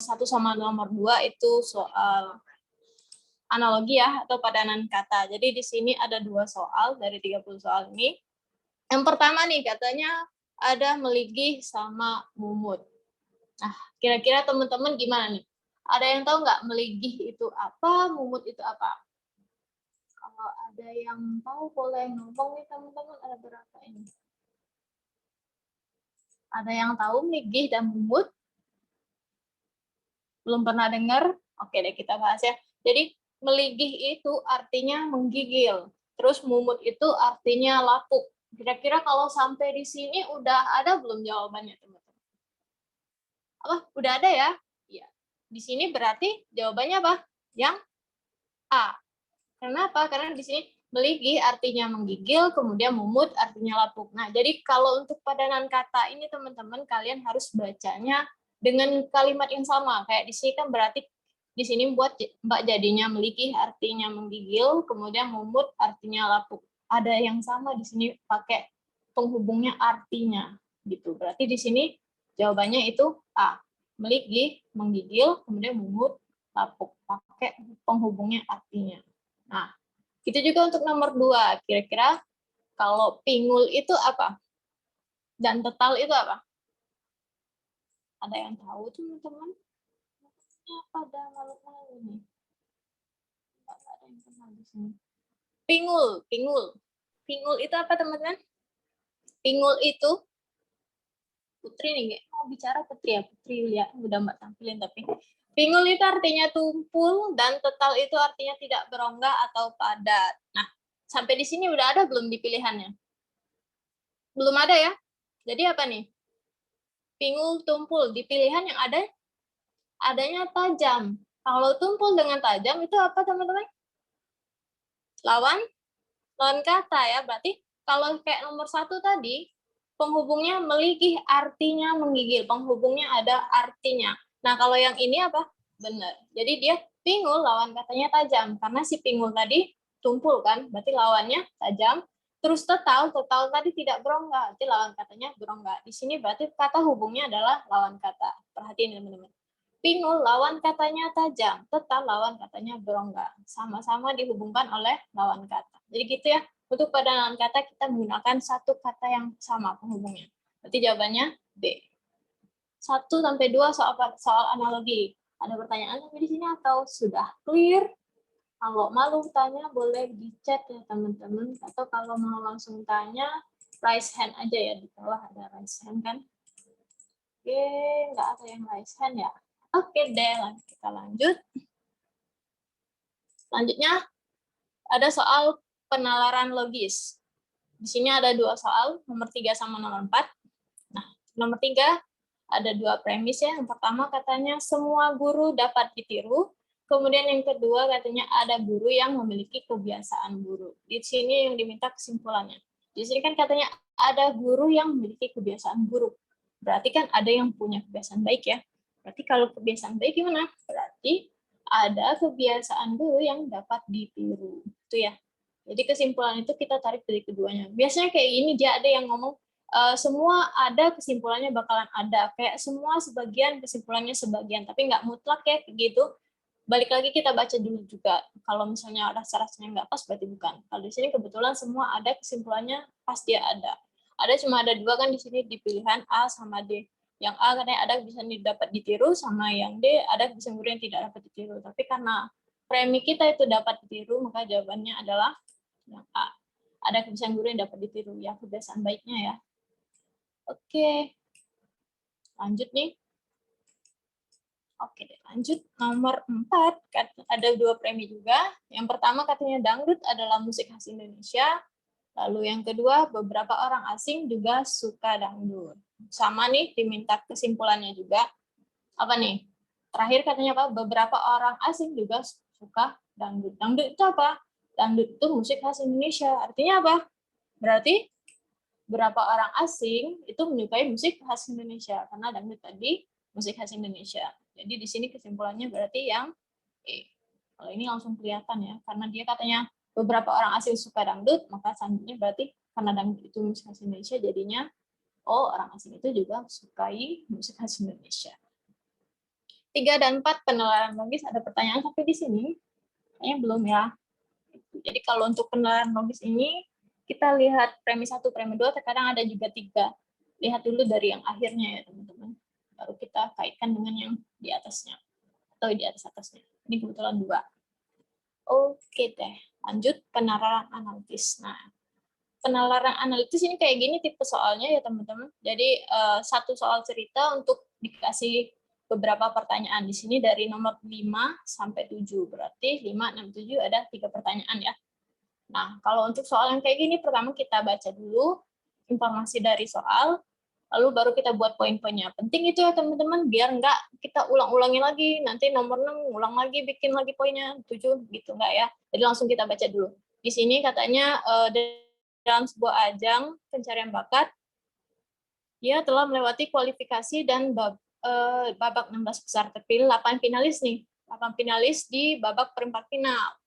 1 sama nomor 2 itu soal analogi ya, atau padanan kata. Jadi di sini ada 2 soal dari 30 soal ini. Yang pertama nih, katanya ada meligih sama mumut. Nah, kira-kira teman-teman gimana nih? Ada yang tahu nggak meligih itu apa, mumut itu apa? Kalau ada yang tahu boleh ngomong nih teman-teman, ada berapa ini? Ada yang tahu meligih dan mumut? Belum pernah dengar? Oke deh, kita bahas ya. Jadi meligih itu artinya menggigil. Terus mumut itu artinya lapuk. Kira-kira kalau sampai di sini udah ada belum jawabannya, teman-teman? Apa? Udah ada ya? Iya. Di sini berarti jawabannya apa? Yang A. Kenapa? Karena di sini meligih artinya menggigil, kemudian mumut artinya lapuk. Nah, jadi kalau untuk padanan kata ini teman-teman kalian harus bacanya dengan kalimat yang sama. Kayak di sini kan berarti di sini buat Mbak jadinya meligih artinya menggigil, kemudian mumut artinya lapuk. Ada yang sama di sini pakai penghubungnya artinya gitu. Berarti di sini jawabannya itu A. Meligih, menggigil, kemudian mumut, lapuk. Pakai penghubungnya artinya. Nah, itu juga untuk nomor 2. Kira-kira kalau pingul itu apa? Dan tetal itu apa? Ada yang tahu, teman-teman? Namanya pada malu-malu nih. Nggak ada yang kenal di sini. Pingul, pingul. Pingul itu apa, teman-teman? Pingul itu, Putri nih, mau bicara Putri ya? Putri lihat, udah Mbak tampilin tapi. Pingul itu artinya tumpul, dan tetal itu artinya tidak berongga atau padat. Nah, sampai di sini udah ada belum di pilihannya? Belum ada ya? Jadi apa nih? Pingul, tumpul. Di pilihan yang ada, adanya tajam. Kalau tumpul dengan tajam, itu apa teman-teman? Lawan kata ya. Berarti kalau kayak nomor 1 tadi, penghubungnya meligih artinya menggigil. Penghubungnya ada artinya. Nah, kalau yang ini apa? Benar. Jadi dia pingul lawan katanya tajam. Karena si pingul tadi tumpul kan, berarti lawannya tajam. Terus tetal tadi tidak berongga, berarti lawan katanya berongga. Di sini berarti kata hubungnya adalah lawan kata. Perhatiin teman-teman. Pingul lawan katanya tajam, tetal lawan katanya berongga. Sama-sama dihubungkan oleh lawan kata. Jadi gitu ya. Untuk padanan kata kita menggunakan satu kata yang sama penghubungnya. Berarti jawabannya B. 1 sampai 2 soal analogi. Ada pertanyaan sampai di sini atau sudah clear? Kalau malu tanya boleh di chat ya teman-teman. Atau kalau mau langsung tanya, raise hand aja ya. Di bawah ada raise hand kan. Oke, nggak ada yang raise hand ya. Oke deh, kita lanjut. Selanjutnya ada soal penalaran logis. Di sini ada 2 soal, nomor 3 sama nomor 4. Nah, nomor 3 ada 2 premis ya. Yang pertama katanya semua guru dapat ditiru. Kemudian yang kedua katanya ada guru yang memiliki kebiasaan buruk. Di sini yang diminta kesimpulannya. Di sini kan katanya ada guru yang memiliki kebiasaan buruk. Berarti kan ada yang punya kebiasaan baik ya. Berarti kalau kebiasaan baik gimana? Berarti ada kebiasaan guru yang dapat ditiru. Itu ya. Jadi kesimpulan itu kita tarik dari keduanya. Biasanya kayak gini, dia ada yang ngomong, semua ada kesimpulannya bakalan ada. Kayak semua sebagian, kesimpulannya sebagian. Tapi nggak mutlak ya, kayak gitu. Balik lagi kita baca dulu juga. Kalau misalnya rasa-rasanya nggak pas, berarti bukan. Kalau di sini kebetulan semua ada kesimpulannya, pas dia ada. Ada cuma ada 2 kan di sini di pilihan A sama D. Yang A katanya ada bisa dapat ditiru, sama yang D ada bisa yang tidak dapat ditiru. Tapi karena premi kita itu dapat ditiru, maka jawabannya adalah yang A. Ada kebiasaan guru yang dapat ditiru, ya kebiasaan baiknya ya. Oke, lanjut nih. Oke, lanjut. Nomor 4, ada 2 premi juga. Yang pertama katanya dangdut adalah musik khas Indonesia. Lalu yang kedua, beberapa orang asing juga suka dangdut. Sama nih, diminta kesimpulannya juga. Apa nih? Terakhir katanya apa? Beberapa orang asing juga suka dangdut. Dangdut itu apa? Dangdut itu musik khas Indonesia. Artinya apa? Berarti berapa orang asing itu menyukai musik khas Indonesia, karena dangdut tadi musik khas Indonesia. Jadi di sini kesimpulannya berarti yang E. Kalau ini langsung kelihatan ya, karena dia katanya beberapa orang asing suka dangdut, maka selanjutnya berarti karena dangdut itu musik khas Indonesia, jadinya oh orang asing itu juga sukai musik khas Indonesia. 3 dan 4 penalaran logis ada pertanyaan sampai di sini? Kayaknya belum ya. Jadi kalau untuk penalaran logis ini, kita lihat premis 1, premis 2, terkadang ada juga 3. Lihat dulu dari yang akhirnya ya teman-teman. Baru kita kaitkan dengan yang di atasnya. Atau di atas-atasnya. Ini kebetulan 2. Oke deh, lanjut penalaran analitis. Nah, penalaran analitis ini kayak gini tipe soalnya ya teman-teman. Jadi satu soal cerita untuk dikasih beberapa pertanyaan. Di sini dari nomor 5 sampai 7. Berarti 5, 6, 7 ada 3 pertanyaan ya. Nah, kalau untuk soal yang kayak gini, pertama kita baca dulu informasi dari soal, lalu baru kita buat poin-poinnya. Penting itu ya teman-teman, biar nggak kita ulang-ulangi lagi, nanti nomor 6 ulang lagi, bikin lagi poinnya, 7 gitu, nggak ya. Jadi langsung kita baca dulu. Di sini katanya, dalam sebuah ajang pencarian bakat, dia telah melewati kualifikasi dan babak 16 besar. Terpilih 8 finalis nih, 8 finalis di babak perempat final.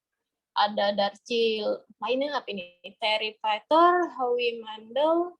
Ada Darcil, lainnya apa ini? Terry Fighter, Howie Mandel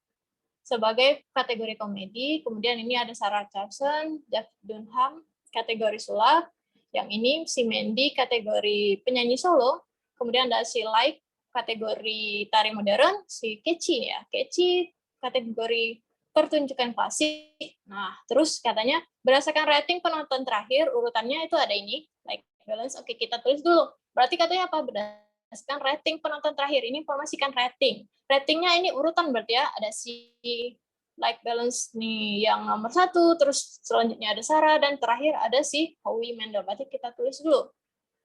sebagai kategori komedi. Kemudian ini ada Sarah Charlson, Jeff Dunham, kategori sulap. Yang ini si Mandy, kategori penyanyi solo. Kemudian ada si Like, kategori tari modern. Si Keci ya, Keci kategori pertunjukan klasik. Nah, terus katanya berdasarkan rating penonton terakhir, urutannya itu ada ini, like balance. Oke, kita tulis dulu. Berarti katanya apa? Berdasarkan rating penonton terakhir. Ini informasikan rating. Ratingnya ini urutan berarti ya. Ada si like balance nih yang nomor 1, terus selanjutnya ada Sarah, dan terakhir ada si Howie Mandel. Berarti kita tulis dulu.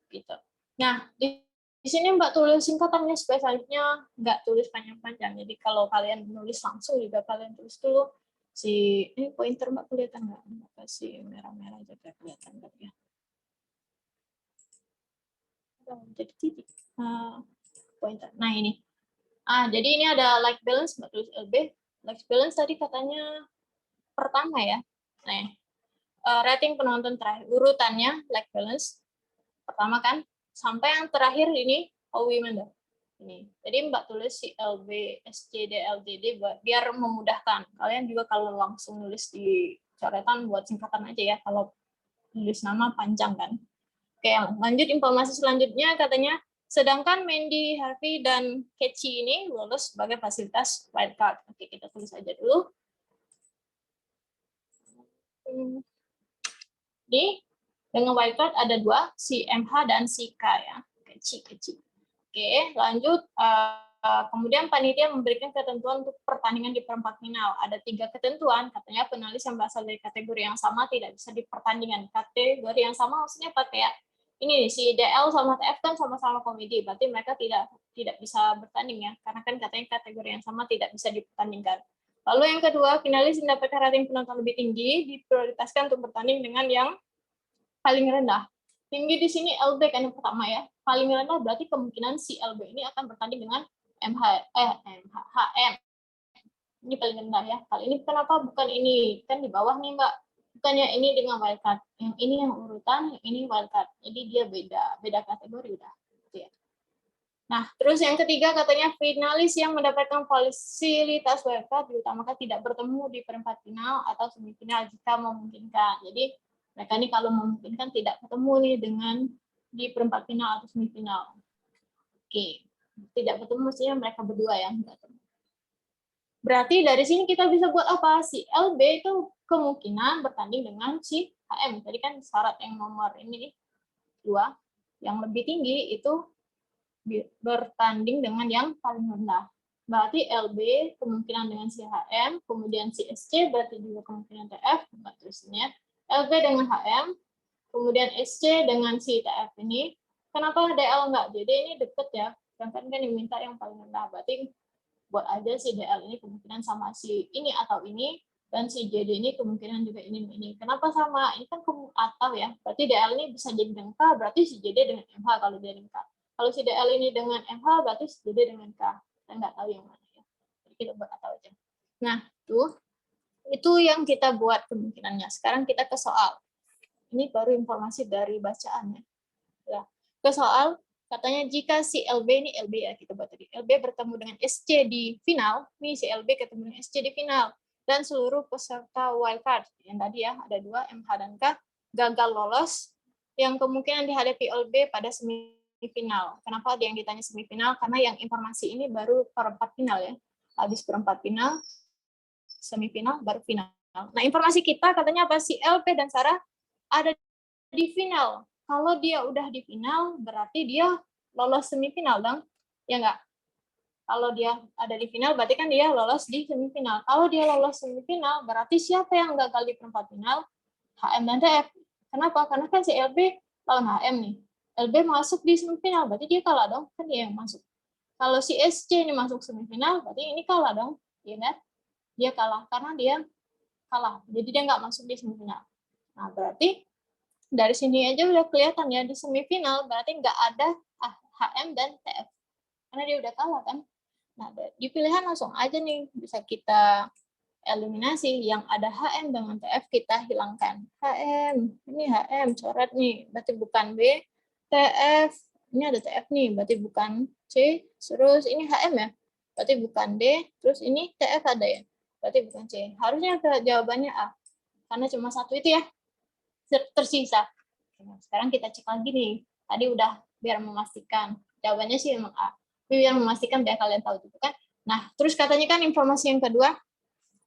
Gitu. Nah, di sini Mbak tulis singkatannya supaya selanjutnya nggak tulis panjang-panjang. Jadi kalau kalian menulis langsung juga kalian tulis dulu si ini pointer Mbak kelihatan nggak? Mbak kasih merah-merah aja biar kelihatan nggak ya? Jadi titik pointer. Nah ini. Jadi ini ada like balance Mbak tulis LB. Like balance tadi katanya pertama ya. Nah, rating penonton terakhir urutannya like balance pertama kan, sampai yang terakhir ini Howie Mandel. Ini. Jadi Mbak tulis si LB, SCD, LDD biar memudahkan. Kalian juga kalau langsung nulis di coretan buat singkatan aja ya, kalau nulis nama panjang kan. Oke, lanjut informasi selanjutnya katanya, sedangkan Mandy, Harvey, dan Keci ini lulus sebagai fasilitas wildcard. Oke, kita tulis aja dulu. Ini dengan wildcard ada 2, si MH dan si K ya. Keci. Oke, lanjut. Kemudian panitia memberikan ketentuan untuk pertandingan di perempat final. Ada 3 ketentuan, katanya penulis yang berasal dari kategori yang sama tidak bisa dipertandingkan. Kategori yang sama maksudnya apa kayak ini si DL sama TF kan sama-sama komedi, berarti mereka tidak bisa bertanding ya, karena kan katanya kategori yang sama tidak bisa dipertandingkan. Lalu yang kedua, finalis mendapatkan rating penonton lebih tinggi diprioritaskan untuk bertanding dengan yang paling rendah. Tinggi di sini LB kan yang pertama ya. Paling rendah berarti kemungkinan si LB ini akan bertanding dengan HM. Ini paling rendah ya. Kali ini kenapa bukan ini? Kan di bawah nih Mbak. Bukannya ini dengan wildcard. Yang ini yang urutan, yang ini wildcard. Jadi dia beda kategori udah. Ya. Nah, terus yang ketiga katanya finalis yang mendapatkan fasilitas wildcard diutamakan tidak bertemu di perempat final atau semifinal jika memungkinkan. Jadi mereka ini kalau memungkinkan tidak ketemu nih dengan di perempat final atau semifinal. Oke, tidak ketemu maksudnya mereka berdua ya. Berarti dari sini kita bisa buat apa? Si LB itu kemungkinan bertanding dengan si HM. Tadi kan syarat yang nomor ini 2, yang lebih tinggi itu bertanding dengan yang paling rendah. Berarti LB kemungkinan dengan si HM, kemudian si SC berarti juga kemungkinan TF, terusnya. LB dengan HM, kemudian SC dengan si TF ini. Kenapa DL enggak? Jadi ini deket ya. Sedangkan kan diminta yang paling rendah. Berarti buat aja si DL ini kemungkinan sama si ini atau ini, dan si JD ini kemungkinan juga ini. Kenapa sama? Ini kan atau ya. Berarti DL ini bisa jadi dengan K, berarti si JD dengan MH kalau dia dengan K. Kalau si DL ini dengan MH, berarti si JD dengan K. Kita nggak tahu yang mana ya. Jadi kita buat atau aja. Nah, itu yang kita buat kemungkinannya. Sekarang kita ke soal. Ini baru informasi dari bacaannya. Ya. Ke soal, katanya jika si LB ini LB ya kita buat tadi. LB bertemu dengan SC di final, nih si LB ketemu dengan SC di final, dan seluruh peserta wildcard yang tadi ya ada 2 MH dan K gagal lolos yang kemungkinan dihadapi LB pada semifinal. Kenapa dia yang ditanya semifinal? Karena yang informasi ini baru perempat final ya. Habis perempat final, semifinal, baru final. Nah, informasi kita katanya apa? Si LP dan Sarah ada di final. Kalau dia udah di final, berarti dia lolos semifinal dong. Ya enggak? Kalau dia ada di final, berarti kan dia lolos di semifinal. Kalau dia lolos semifinal, berarti siapa yang gagal di perempat final? HM dan TF. Kenapa? Karena kan si LB lawan HM nih. LB masuk di semifinal, berarti dia kalah dong. Kan dia yang masuk. Kalau si SC ini masuk semifinal, berarti ini kalah dong. Iya kan? Dia kalah karena dia kalah. Jadi dia nggak masuk di semifinal. Nah, berarti dari sini aja udah kelihatan ya, di semifinal berarti nggak ada HM dan TF. Karena dia udah kalah kan. Nah, di pilihan langsung aja nih bisa kita eliminasi. Yang ada HM dengan TF kita hilangkan. HM, ini HM, coret nih, berarti bukan B. TF, ini ada TF nih, berarti bukan C. Terus ini HM ya, berarti bukan D. Terus ini TF ada ya, berarti bukan C. Harusnya jawabannya A, karena cuma satu itu ya tersisa. Sekarang kita cek lagi nih. Tadi udah biar memastikan. Jawabannya sih memang A. Tapi biar memastikan biar kalian tahu juga kan. Nah, terus katanya kan informasi yang kedua,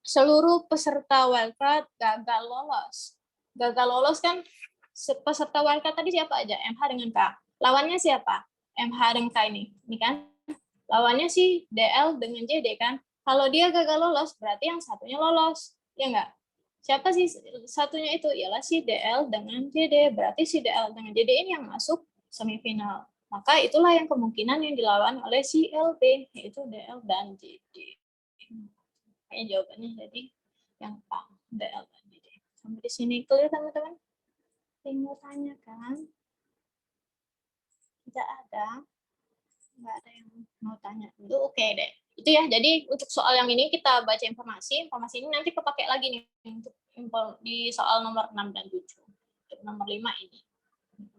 seluruh peserta wildcard gagal lolos. Gagal lolos kan peserta wildcard tadi siapa aja? MH dengan K. Lawannya siapa? MH dengan K ini. Ini kan. Lawannya sih DL dengan JD kan. Kalau dia gagal lolos, berarti yang satunya lolos. Ya enggak? Siapa sih satunya itu? Ialah si DL dengan JD. Berarti si DL dengan JD ini yang masuk semifinal. Maka itulah yang kemungkinan yang dilawan oleh si LB, yaitu DL dan JD. Kayaknya jawabannya jadi yang A, DL dan JD. Sampai di sini clear teman-teman? Tinggal tanya kan? Tidak ada. Nggak ada yang mau tanya dulu, oke deh. Itu ya, jadi untuk soal yang ini kita baca informasi ini nanti kepake lagi nih untuk di soal nomor 6 dan 7. Untuk nomor 5 ini.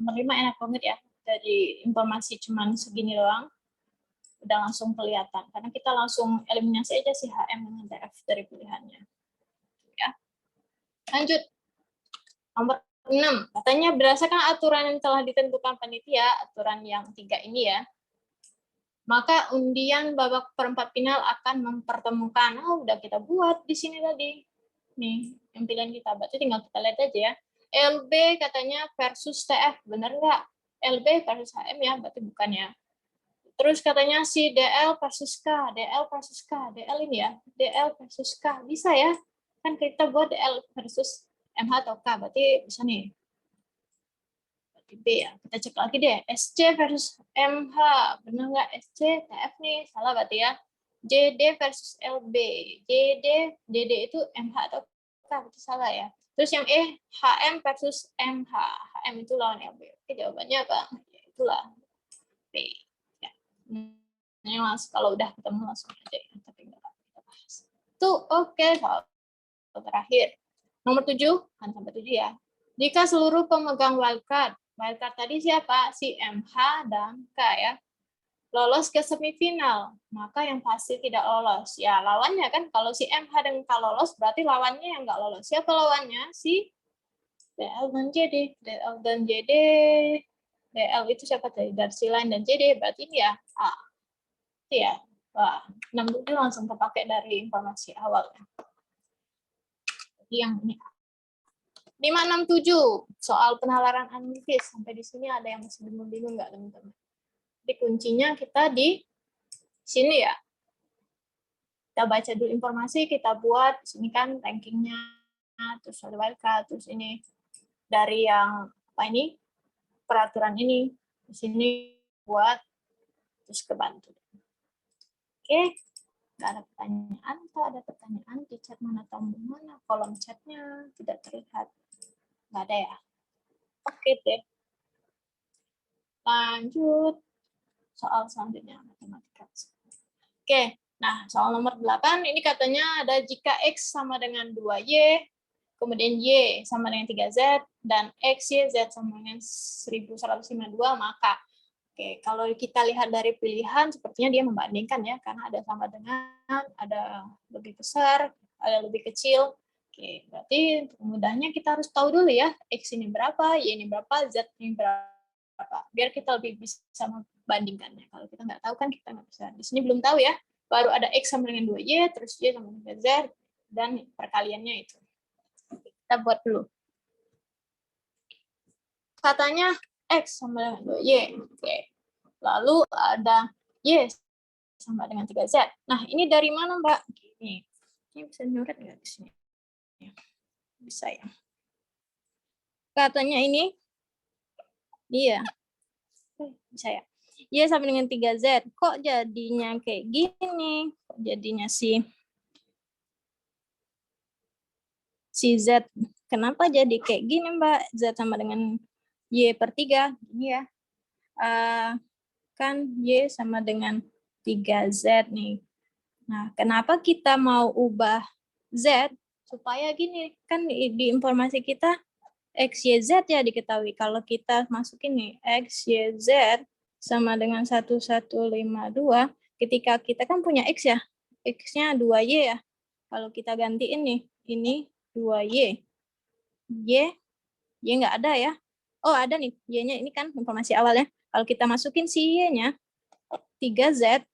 Nomor 5 enak banget ya, dari informasi cuman segini doang, udah langsung kelihatan. Karena kita langsung eliminasi aja si HM dengan TF dari pilihannya. Ya. Lanjut. Nomor 6, katanya berdasarkan aturan yang telah ditentukan panitia, aturan yang 3 ini ya, maka undian babak perempat final akan mempertemukan. Oh, udah kita buat di sini tadi. Nih, yang pilihan kita. Berarti tinggal kita lihat aja ya. LB katanya versus TF. Bener nggak? LB versus HM ya, berarti bukan ya. Terus katanya si DL versus K. DL versus K. DL ini ya. DL versus K. Bisa ya? Kan kita buat DL versus MH atau K. Berarti bisa nih. B ya, kita cek lagi deh. SC versus MH, benar nggak? SC, TF nih, salah berarti ya. JD versus LB, JD itu MH atau K, berarti salah ya. Terus yang E, HM versus MH, HM itu lawan LB. Oke, jawabannya apa? Ya, itulah B. Ya. Ini langsung, kalau udah ketemu langsung aja ya, tapi nggak kita bahas. Itu oke, soal terakhir. Nomor 7, kan sampai 7 ya. Jika seluruh pemegang wildcard tadi siapa? Si MH dan K ya. Lolos ke semifinal, maka yang pasti tidak lolos. Ya, lawannya kan kalau si MH dan K lolos, berarti lawannya yang nggak lolos. Siapa lawannya? Si DL dan JD. DL dan JD. DL itu siapa tadi? Darsilain dan JD, berarti ini ya A. Itu ya. Wah, 6 itu langsung terpakai dari informasi awalnya. Jadi yang ini A. 567 soal penalaran analitis. Sampai di sini ada yang masih bingung-bingung nggak teman-teman? Jadi kuncinya kita di sini ya. Kita baca dulu informasi, kita buat di sini kan rankingnya, terus ada wildcard, terus ini dari yang apa ini peraturan ini di sini buat terus kebantu. Oke, nggak ada pertanyaan atau ada pertanyaan di chat mana tombol mana kolom chatnya tidak terlihat. Nggak ada ya. Oke deh. Lanjut soal selanjutnya matematika. Oke, nah soal nomor 8 ini katanya ada jika X sama dengan 2Y, kemudian Y sama dengan 3Z, dan X, Y, Z sama dengan 1152, maka oke, kalau kita lihat dari pilihan sepertinya dia membandingkan ya, karena ada sama dengan, ada lebih besar, ada lebih kecil. Oke, berarti untuk mudahnya kita harus tahu dulu ya, X ini berapa, Y ini berapa, Z ini berapa. Biar kita lebih bisa membandingkannya. Kalau kita nggak tahu kan kita nggak bisa. Di sini belum tahu ya, baru ada X sama dengan 2Y, terus Y sama dengan Z, dan perkaliannya itu. Kita buat dulu. Katanya X sama dengan 2Y. Oke. Lalu ada Y sama dengan 3Z. Nah, ini dari mana, Mbak? Ini bisa nyoret nggak di sini? Bisa ya. Katanya ini, iya. Bisa ya. Y sama dengan 3Z. Kok jadinya kayak gini? Kok jadinya si Z. Kenapa jadi kayak gini, Mbak? Z sama dengan Y per 3. Ini ya. Kan Y sama dengan 3Z nih. Nah, kenapa kita mau ubah Z? Supaya gini, kan di informasi kita X, Y, Z ya diketahui. Kalau kita masukin nih X, Y, Z sama dengan 1152, ketika kita kan punya X ya, X-nya 2Y ya. Kalau kita gantiin nih, ini 2Y. Y nggak ada ya. Oh, ada nih, Y-nya ini kan informasi awal ya. Kalau kita masukin si Y-nya, 3Z,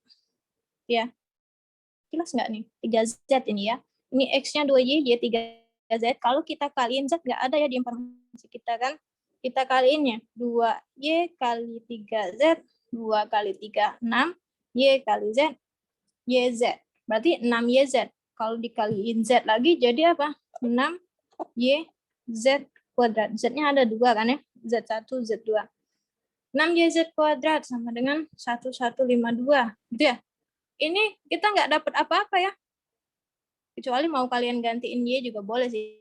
ya. Jelas nggak nih? 3Z ini ya. Ini X-nya 2Y, Y 3Z. Kalau kita kaliin Z, nggak ada ya di informasi kita kan. Kita kaliinnya 2Y kali 3Z, 2 kali 3, 6. Y kali Z, YZ. Berarti 6YZ. Kalau dikaliin Z lagi, jadi apa? 6YZ kuadrat. Z-nya ada 2 kan ya? Z1, Z2. 6YZ kuadrat sama dengan 1152. Gitu ya? Ini kita nggak dapat apa-apa ya. Kecuali mau kalian gantiin Y juga boleh sih.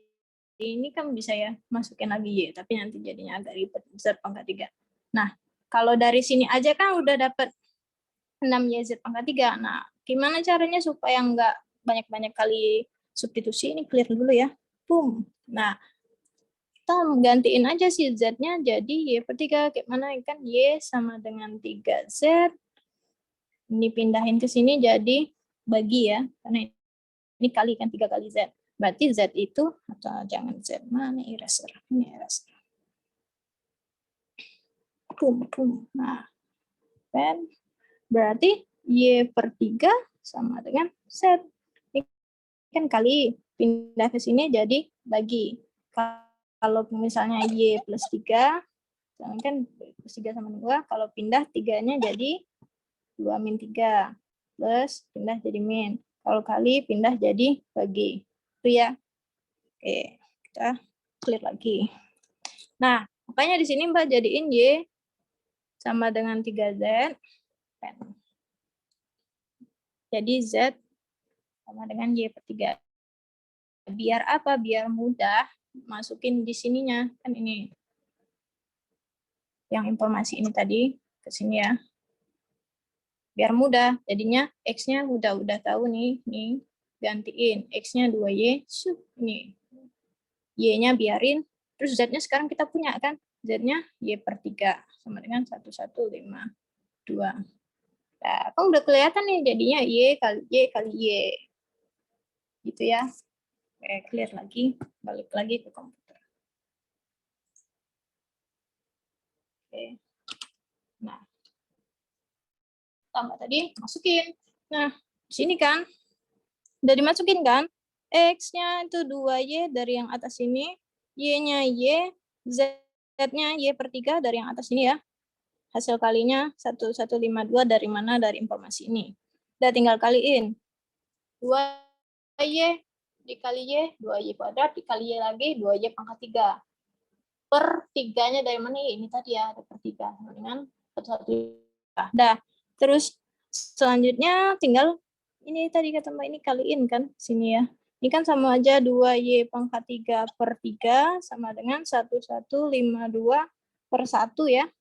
Ini kan bisa ya masukin lagi Y, tapi nanti jadinya agak ribet. Z pangkat 3. Nah, kalau dari sini aja kan udah dapat 6YZ pangkat 3. Nah, gimana caranya supaya nggak banyak-banyak kali substitusi? Ini clear dulu ya. Boom. Nah, kita gantiin aja si Z-nya jadi Y per 3. Kayak mana kan Y sama dengan 3Z. Ini pindahin ke sini jadi bagi ya. Karena ini kali kan 3 kali Z. Berarti Z itu, atau jangan Z, mana eraser? Ini eraser. Pum. Nah, dan berarti Y per 3 sama dengan Z. Ini kan kali, pindah ke sini jadi bagi. Kalau misalnya Y plus 3, kan plus 3 sama 2, kalau pindah 3-nya jadi 2 min 3. Plus pindah jadi min. Kalau kali pindah jadi bagi. Itu ya. Oke, kita clear lagi. Nah, makanya di sini Mbak jadiin Y sama dengan 3Z. Jadi Z sama dengan Y per 3. Biar apa? Biar mudah masukin di sininya. Kan ini yang informasi ini tadi ke sini ya. Biar mudah. Jadinya X-nya udah tahu nih gantiin. X-nya 2Y, nih. Y-nya biarin, terus Z-nya sekarang kita punya kan, Z-nya Y per 3 sama dengan 1152. Nah, kan udah kelihatan nih jadinya Y kali Y. Gitu ya. Oke, clear lagi, balik lagi ke komputer. Oke. Nah, tambah tadi masukin. Nah, sini kan udah dimasukin kan? X-nya itu 2Y dari yang atas ini, Y-nya Y, Z-nya Y per 3 dari yang atas ini ya. Hasil kalinya 1152 dari mana? Dari informasi ini. Udah tinggal kaliin. 2Y dikali Y, 2Y kuadrat dikali Y lagi, 2Y pangkat 3. Per 3-nya dari mana? Ini tadi ya, ada per 3. Dengan 1. Dah. Terus selanjutnya tinggal ini tadi kata Mbak ini kaliin kan sini ya. Ini kan sama aja 2Y pangkat 3 per 3 sama dengan 1152 per 1 ya.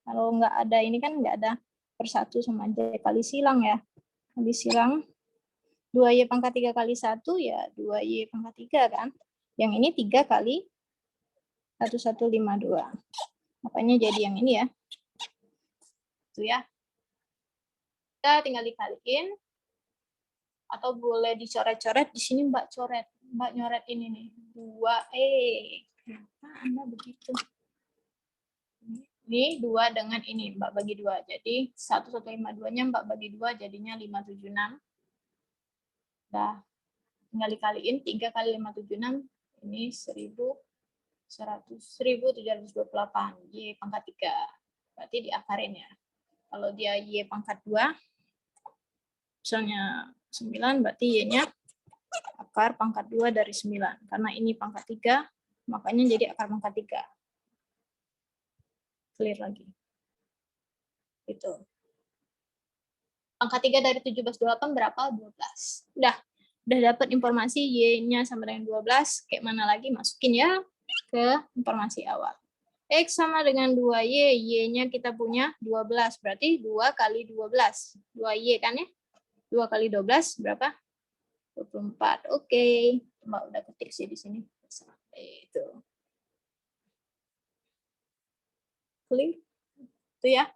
Kalau nggak ada ini kan nggak ada per 1 sama aja kali silang ya. Kali silang 2Y pangkat 3 kali 1 ya 2Y pangkat 3 kan. Yang ini 3 kali 1152. Makanya jadi yang ini ya. Itu ya. Kita tinggal dikaliin. Atau boleh dicoret-coret, di sini Mbak coret. Mbak nyoret ini nih. 2, kenapa Anda begitu? Ini 2 dengan ini, Mbak bagi 2. Jadi 1152-nya Mbak bagi 2 jadinya 576. Nah, tinggal dikaliin 3 kali 576, ini 1728. Y pangkat 3. Berarti diakarin ya. Kalau dia Y pangkat 2, misalnya 9, berarti Y-nya akar pangkat 2 dari 9. Karena ini pangkat 3, makanya jadi akar pangkat 3. Clear lagi. Gitu. Pangkat 3 dari 1728 berapa? 12. Udah dapat informasi Y-nya sama dengan 12. Kayak mana lagi? Masukin ya ke informasi awal. X sama dengan 2Y, Y-nya kita punya 12, berarti 2 kali 12. 2Y kan ya? 2 kali 12 berapa? 24. Oke. Mbak udah ketik sih di sini. Itu. Klik. Itu ya.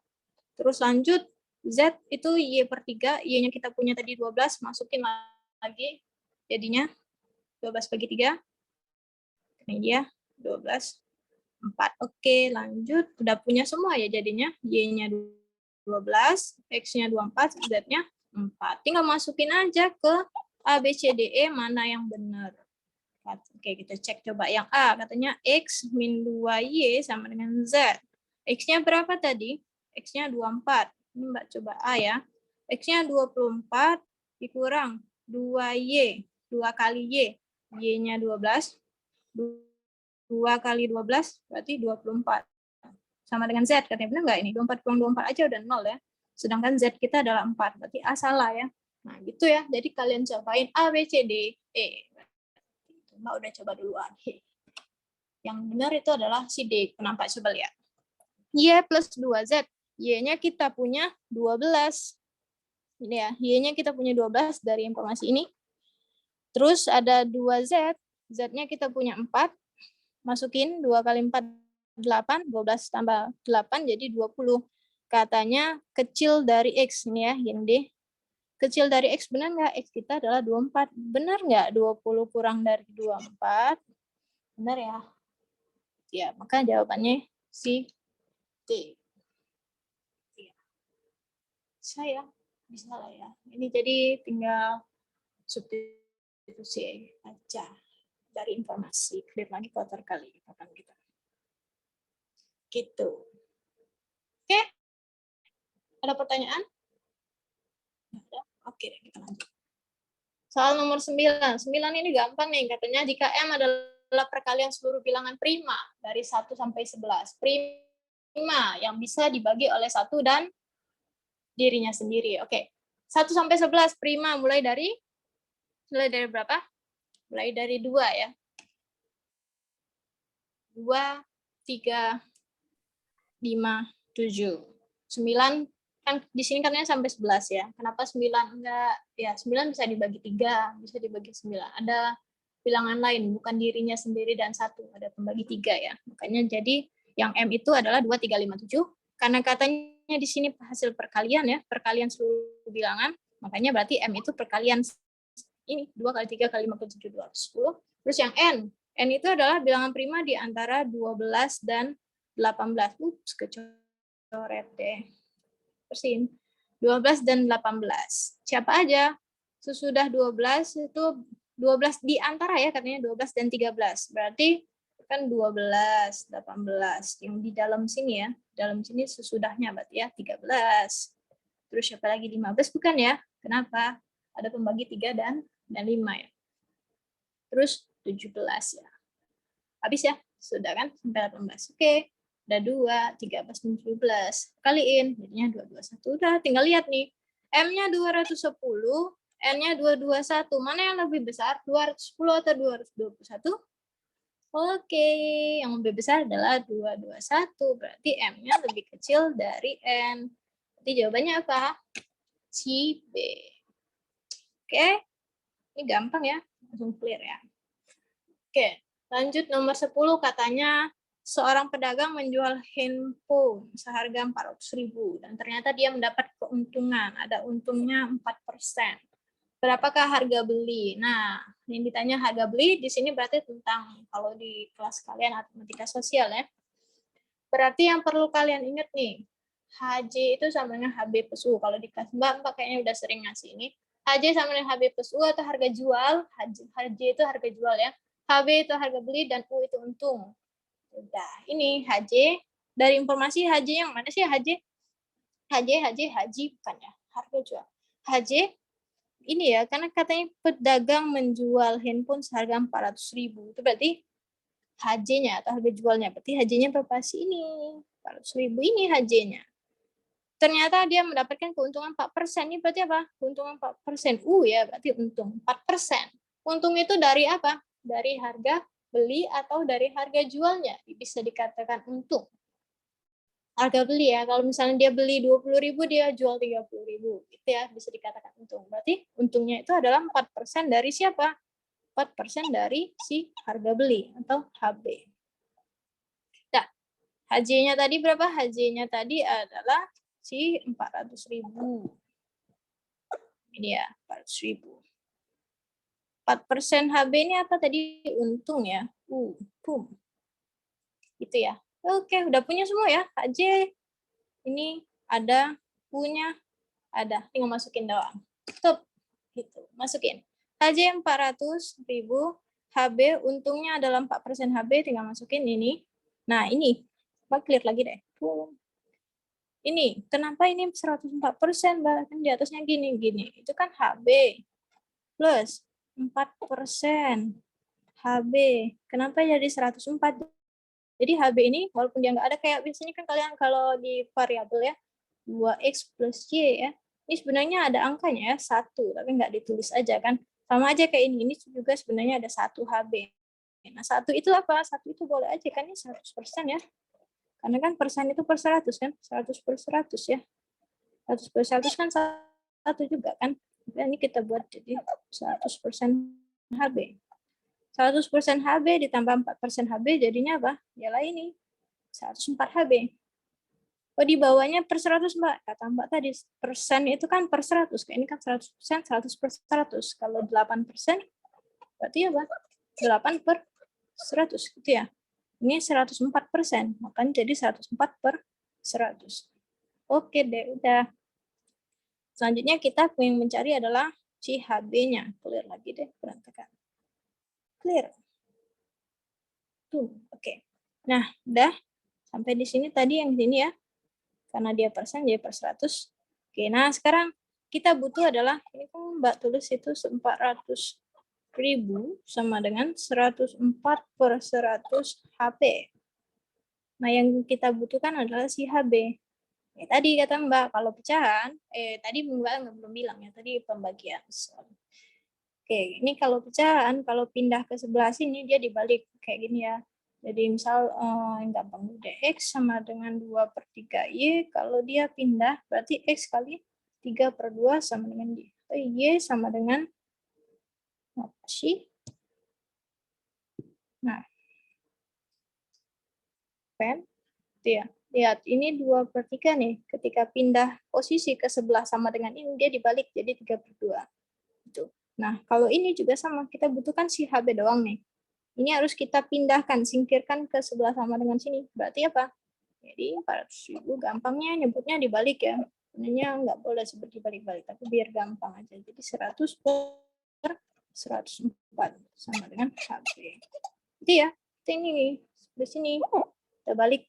Terus lanjut. Z itu Y per 3. Y-nya kita punya tadi 12. Masukin lagi. Jadinya 12 bagi 3. Ini dia. 12. 4. Oke, lanjut. Udah punya semua ya jadinya. Y-nya 12. X-nya 24. Z-nya 4. Tinggal masukin aja ke A, B, C, D, E mana yang benar. Oke, kita cek coba yang A. Katanya X min 2Y sama dengan Z. X-nya berapa tadi? X-nya 24. Ini Mbak coba A ya. X-nya 24 dikurang 2Y. 2 kali Y. Y-nya 12. 2 kali 12 berarti 24. Sama dengan Z. Katanya benar nggak ini? 24 kurang 24 aja udah 0 ya. Sedangkan Z kita adalah 4. Berarti A salah ya. Nah, gitu ya. Jadi kalian cobain A, B, C, D, E. Mbak udah coba duluan. Yang benar itu adalah si D. Kenapa? Coba lihat. Y plus 2Z. Y-nya kita punya 12. Ini ya. Y-nya kita punya 12 dari informasi ini. Terus ada 2Z. Z-nya kita punya 4. Masukin 2 kali 4, 8. 12 tambah 8 jadi 20. Katanya kecil dari X. Ini ya, yang D. Kecil dari X benar nggak? X kita adalah 24. Benar nggak 20 kurang dari 24? Benar ya? Ya, maka jawabannya si D. Ya. Saya bisa lah ya. Ini jadi tinggal substitusi aja dari informasi. Clear lagi kotor kali kapan kita. Gitu. Oke? Ada pertanyaan? Ada? Oke, kita lanjut. Soal nomor 9. 9 ini gampang nih. Katanya jika M adalah perkalian seluruh bilangan prima dari 1 sampai 11. Prima yang bisa dibagi oleh 1 dan dirinya sendiri. Oke. 1 sampai 11 prima mulai dari berapa? Mulai dari 2 ya. 2, 3, 5, 7. 9 kan di sini katanya sampai 11 ya. Kenapa 9 enggak? Ya, 9 bisa dibagi 3, bisa dibagi 9. Ada bilangan lain, bukan dirinya sendiri dan 1, ada pembagi 3 ya. Makanya jadi yang M itu adalah 2, 3, 5, 7. Karena katanya di sini hasil perkalian ya, perkalian seluruh bilangan, makanya berarti M itu perkalian ini 2 kali 3 kali 5 kali 7, 210. Terus yang N itu adalah bilangan prima di antara 12 dan 18. Ups, kecoret deh. Bersihin. 12 dan 18. Siapa aja? Sesudah 12 itu 12 di antara ya, katanya 12 dan 13. Berarti kan 12, 18. Yang di dalam sini ya. Dalam sini sesudahnya berarti ya 13. Terus siapa lagi? 15 bukan ya? Kenapa? Ada pembagi 3 dan 5 ya. Terus 17 ya. Habis ya? Sudah kan? Sampai 18. Oke. Ada 2, 13, 17. Kaliin. Jadinya 221. Udah, tinggal lihat nih. M-nya 210, N-nya 221. Mana yang lebih besar? 210 atau 221? Oke. Yang lebih besar adalah 221. Berarti M-nya lebih kecil dari N. Berarti jawabannya apa? Si B. Oke. Ini gampang ya. Langsung clear ya. Oke. Lanjut nomor 10 katanya seorang pedagang menjual handphone seharga 400.000 dan ternyata dia mendapat keuntungan, ada untungnya 4%. berapakah harga beli? Nah, yang ditanya harga beli di sini berarti tentang kalau di kelas kalian matematika sosial ya. Berarti yang perlu kalian ingat nih, HJ itu sama dengan HB plus U. Kalau di kelas Mbak kayaknya udah sering ngasih ini. HJ sama dengan HB plus U atau harga jual. HJ itu harga jual ya. HB itu harga beli dan U itu untung. Udah, ini HJ. Dari informasi HJ yang mana sih HJ? HJ bukan ya, harga jual. HJ ini ya, karena katanya pedagang menjual handphone seharga 400.000. Itu berarti HJ-nya atau harga jualnya. Berarti HJ-nya berapa sih ini? 400.000 ini HJ-nya. Ternyata dia mendapatkan keuntungan 4%. Ini berarti apa? Keuntungan 4%. Ya, berarti untung 4%. Untung itu dari apa? Dari harga beli atau dari harga jualnya. Bisa dikatakan untung. Harga beli ya, kalau misalnya dia beli 20.000, dia jual 30.000. Itu ya, bisa dikatakan untung. Berarti untungnya itu adalah 4% dari siapa? 4% dari si harga beli atau HB. Nah, HJ-nya tadi berapa? HJ-nya tadi adalah si 400.000. Ini ya, 400.000. 4% HB ini apa tadi? Untung ya. Gitu ya. Oke, udah punya semua ya. HJ ini ada, punya ada. Tinggal masukin doang. Tuh, gitu. Masukin. HJ 400.000, HB untungnya adalah 4% HB, tinggal masukin ini. Nah, ini. Clear lagi deh. Ini, kenapa ini 104%, Mbak? Kan di atasnya gini. Itu kan HB plus 4% HB. Kenapa jadi 104? Jadi HB ini, walaupun dia nggak ada, kayak biasanya kan kalian kalau di variabel ya, 2X plus Y ya, ini sebenarnya ada angkanya ya, 1, tapi nggak ditulis aja kan. Sama aja kayak ini juga sebenarnya ada 1 HB. Nah, 1 itu apa? 1 itu boleh aja kan, ini 100% ya. Karena kan persen itu per 100 kan, 100 per 100 ya. 100 per 100 kan 1 juga kan. Dan ini kita buat jadi 100% HB. 100% HB ditambah 4% HB jadinya apa? Yalah ini, 104 HB. Oh, di bawahnya per 100, Mbak. Kata Mbak tadi, persen itu kan per 100. Ini kan 100%, 100 per 100. Kalau 8%, berarti apa? 8 per 100, gitu ya. Ini 104%, makanya jadi 104 per 100. Oke deh, udah. Selanjutnya kita yang mencari adalah si HB-nya. Clear lagi deh, berantakan. Clear. Tuh, oke. Nah, udah. Sampai di sini tadi yang sini ya. Karena dia persen, jadi per 100. Oke, nah sekarang kita butuh adalah, ini kan Mbak tulis itu 400.000 sama dengan 104 per 100 HB. Nah, yang kita butuhkan adalah si HB. Tadi kata Mbak, kalau pecahan, tadi Mbak belum bilang ya, tadi pembagian. Oke, ini kalau pecahan, kalau pindah ke sebelah sini, dia dibalik kayak gini ya. Jadi misal, yang gampang, dx sama dengan 2 per 3y, kalau dia pindah, berarti x kali 3 per 2 sama dengan y. Y sama dengan, apa sih? Nah, pen, ya. Lihat, ini 2 per 3 nih. Ketika pindah posisi ke sebelah sama dengan ini, dia dibalik, jadi 3 per 2. Gitu. Nah, kalau ini juga sama, kita butuhkan si HB doang nih. Ini harus kita pindahkan, singkirkan ke sebelah sama dengan sini. Berarti apa? Jadi 400.000 gampangnya nyebutnya dibalik ya. Sebenarnya nggak boleh sebut dibalik-balik, tapi biar gampang aja. Jadi 100 per 104 sama dengan HB. Itu ya, ini di sini kita balik,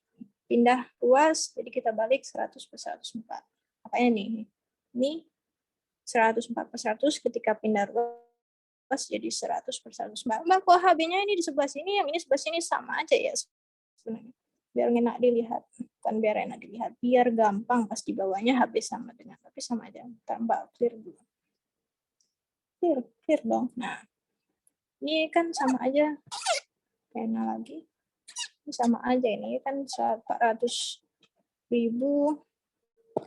pindah ruas, jadi kita balik 100 per 104. Makanya nih, ini 104 per 100 ketika pindah ruas jadi 100 per 100. Mbak, kok HB-nya ini di sebelah sini, yang ini sebelah sini sama aja ya sebenarnya. Biar enak dilihat. Bukan biar enak dilihat, biar gampang pas di bawahnya HB sama dengan, tapi sama aja. Tambah clear dulu. Clear dong. Nah, ini kan sama aja. Pena lagi. Ini sama aja, ini kan 400.000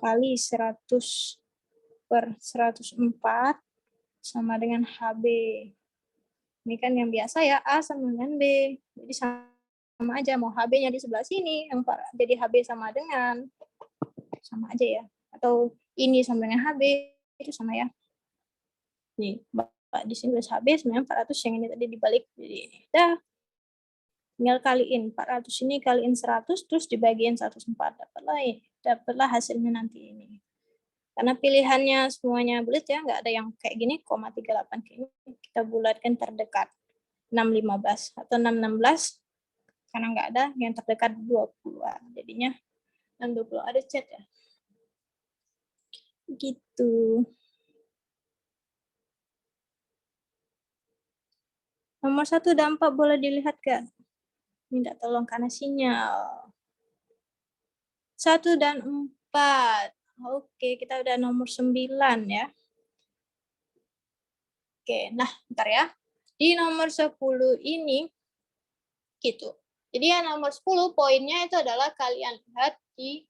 kali 100 per 104 sama dengan HB. Ini kan yang biasa ya, A sama dengan B. Jadi sama aja, mau HB-nya di sebelah sini, yang jadi HB sama dengan, sama aja ya. Atau ini sama dengan HB, itu sama ya. Nih, Mbak di sini tulis HB sebenarnya 400, yang ini tadi dibalik. Jadi dah, tinggal kaliin 400 ini kaliin 100 terus dibagiin 1/4, dapatlah hasilnya nanti ini. Karena pilihannya semuanya bulat ya, nggak ada yang kayak gini, 0,38 kayak ini, kita bulatkan terdekat 615 atau 616, karena nggak ada yang terdekat 20, jadinya 620. Ada chat ya, gitu. Nomor 1 dan 4 boleh dilihat kan? Minta tolong karena sinyal. 1 dan 4. Oke, kita udah nomor 9 ya. Oke, nah bentar ya. Di nomor 10 ini, gitu. Jadi yang nomor 10 poinnya itu adalah kalian lihat di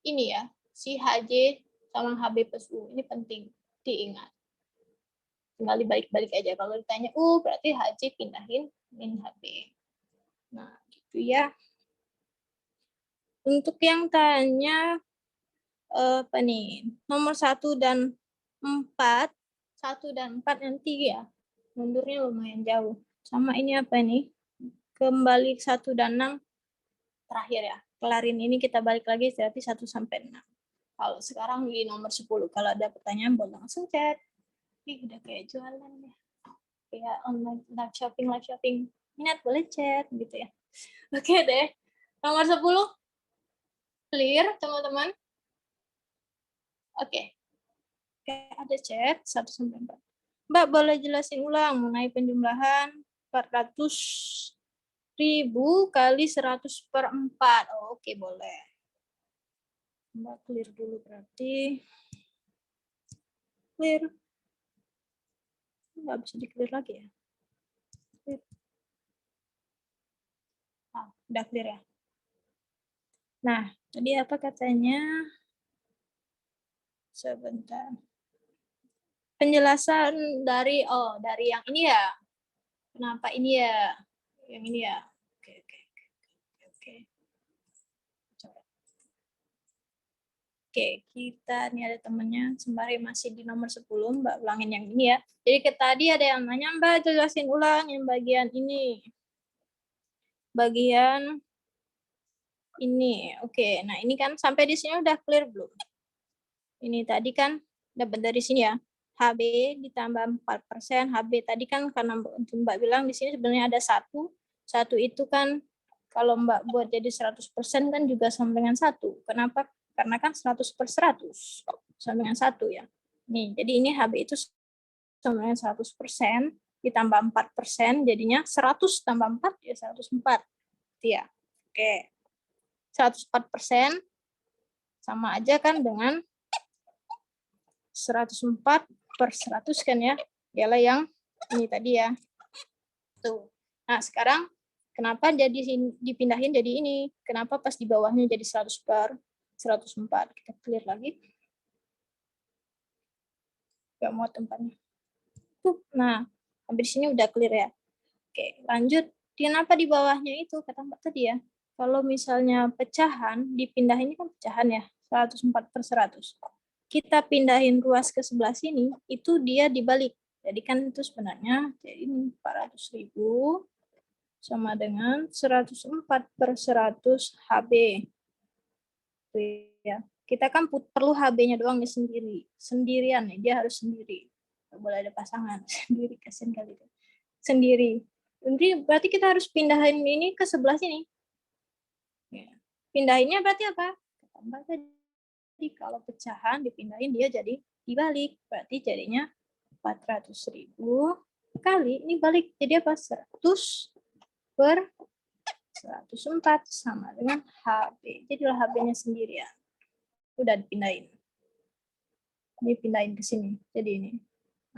ini ya, si HJ sama HB plus U. Ini penting diingat. Tinggal dibalik-balik aja. Kalau ditanya U, berarti HJ pindahin min HB. Nah, gitu ya. Untuk yang tanya apa nih, nomor 1 dan 4, 1 dan 4 nanti ya, mundurnya lumayan jauh. Sama ini apa nih, kembali 1 dan 6 terakhir ya. Kelarin ini kita balik lagi berarti 1 sampai 6. Kalau sekarang di nomor 10, kalau ada pertanyaan boleh langsung chat. Ih, udah kayak jualan ya. Kayak online live shopping. Minat boleh chat gitu ya. Oke deh. Nomor 10 clear teman-teman. Oke. Oke, ada chat 1 sampai 4. Mbak boleh jelasin ulang mengenai penjumlahan 400.000 kali 100/4. Oh, oke, boleh. Mbak clear dulu berarti. Clear. Nggak bisa di-clear lagi ya. Clear. Udah clear ya. Nah, tadi apa katanya? Sebentar. Penjelasan dari yang ini ya. Kenapa ini ya? Yang ini ya. Oke. Oke, kita nih ada temennya sembari masih di nomor 10, Mbak ulangin yang ini ya. Jadi tadi ada yang nanya, Mbak jelasin ulang yang bagian ini. Bagian ini. Oke, nah ini kan sampai di sini udah clear belum? Ini tadi kan dapat dari sini ya. HB ditambah 4%. HB tadi kan karena Mbak bilang di sini sebenarnya ada 1. 1 itu kan kalau Mbak buat jadi 100% kan juga sama dengan 1. Kenapa? Karena kan 100/100 sama dengan 1 ya. Nih, jadi ini HB itu sama dengan 100% ditambah 4%, jadinya 100 tambah 4 ya 104. Ya. Oke. 104% sama aja kan dengan 104/100 kan ya. Ialah yang ini tadi ya. Tuh. Nah, sekarang kenapa jadi dipindahin jadi ini? Kenapa pas di bawahnya jadi 100/104? Kita clear lagi. Gak mau tempatnya. Tuh, nah, hampir sini udah clear ya. Oke, lanjut. Kenapa di bawahnya itu? Kata Mbak tadi ya. Kalau misalnya pecahan, dipindahin kan pecahan ya. 104/100. Kita pindahin ruas ke sebelah sini, itu dia dibalik. Jadi kan itu sebenarnya jadi 400.000 sama dengan 104/100 HB. Ya. Kita kan perlu HB-nya doang nih sendirian nih, dia harus sendiri. Nggak boleh ada pasangan, sendiri, kasihan kali itu. Sendiri. Jadi berarti kita harus pindahin ini ke sebelah sini. Ya. Pindahinnya berarti apa? Tambah tadi. Jadi kalau pecahan dipindahin dia jadi dibalik. Berarti jadinya 400.000 kali ini balik. Jadi apa? 100/104 sama dengan HB. Jadilah HB-nya sendirian. Udah dipindahin. Ini pindahin ke sini. Jadi ini.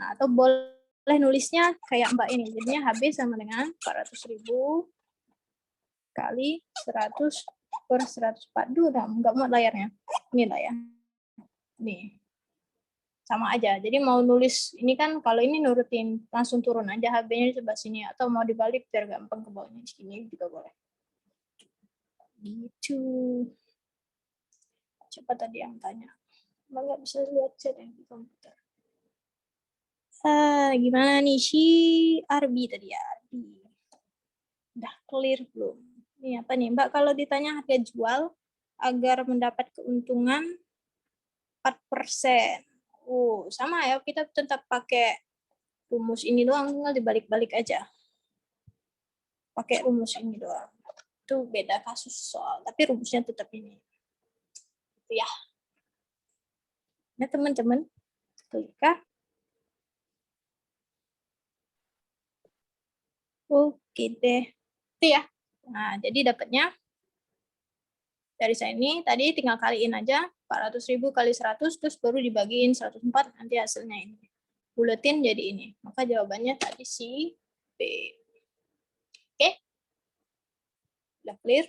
Nah, atau boleh nulisnya kayak Mbak ini. Jadinya HB sama dengan 400.000 kali 100/104. Duh, nggak mau layarnya. Ini lah ya. Nih. Sama aja. Jadi mau nulis, ini kan kalau ini nurutin langsung turun aja HB-nya di sebelah sini. Atau mau dibalik biar gampang ke bawahnya. Segini juga boleh. Gitu. Coba tadi yang tanya. Nggak bisa lihat chat yang di komputer. Gimana nih si Arbi tadi ya? Arbi. Udah clear belum? Ini apa nih Mbak, kalau ditanya harga jual agar mendapat keuntungan 4%. Sama ya, kita tetap pakai rumus ini doang, tinggal dibalik-balik aja. Pakai rumus ini doang. Itu beda kasus soal, tapi rumusnya tetap ini. Itu ya. Nah, teman-teman, klik. Oke deh. Itu ya. Nah, jadi dapatnya dari saya ini tadi tinggal kaliin aja 400.000 kali 100 terus baru dibagiin 104, nanti hasilnya ini. Buletin jadi ini. Maka jawabannya tadi si B. Oke? Udah clear?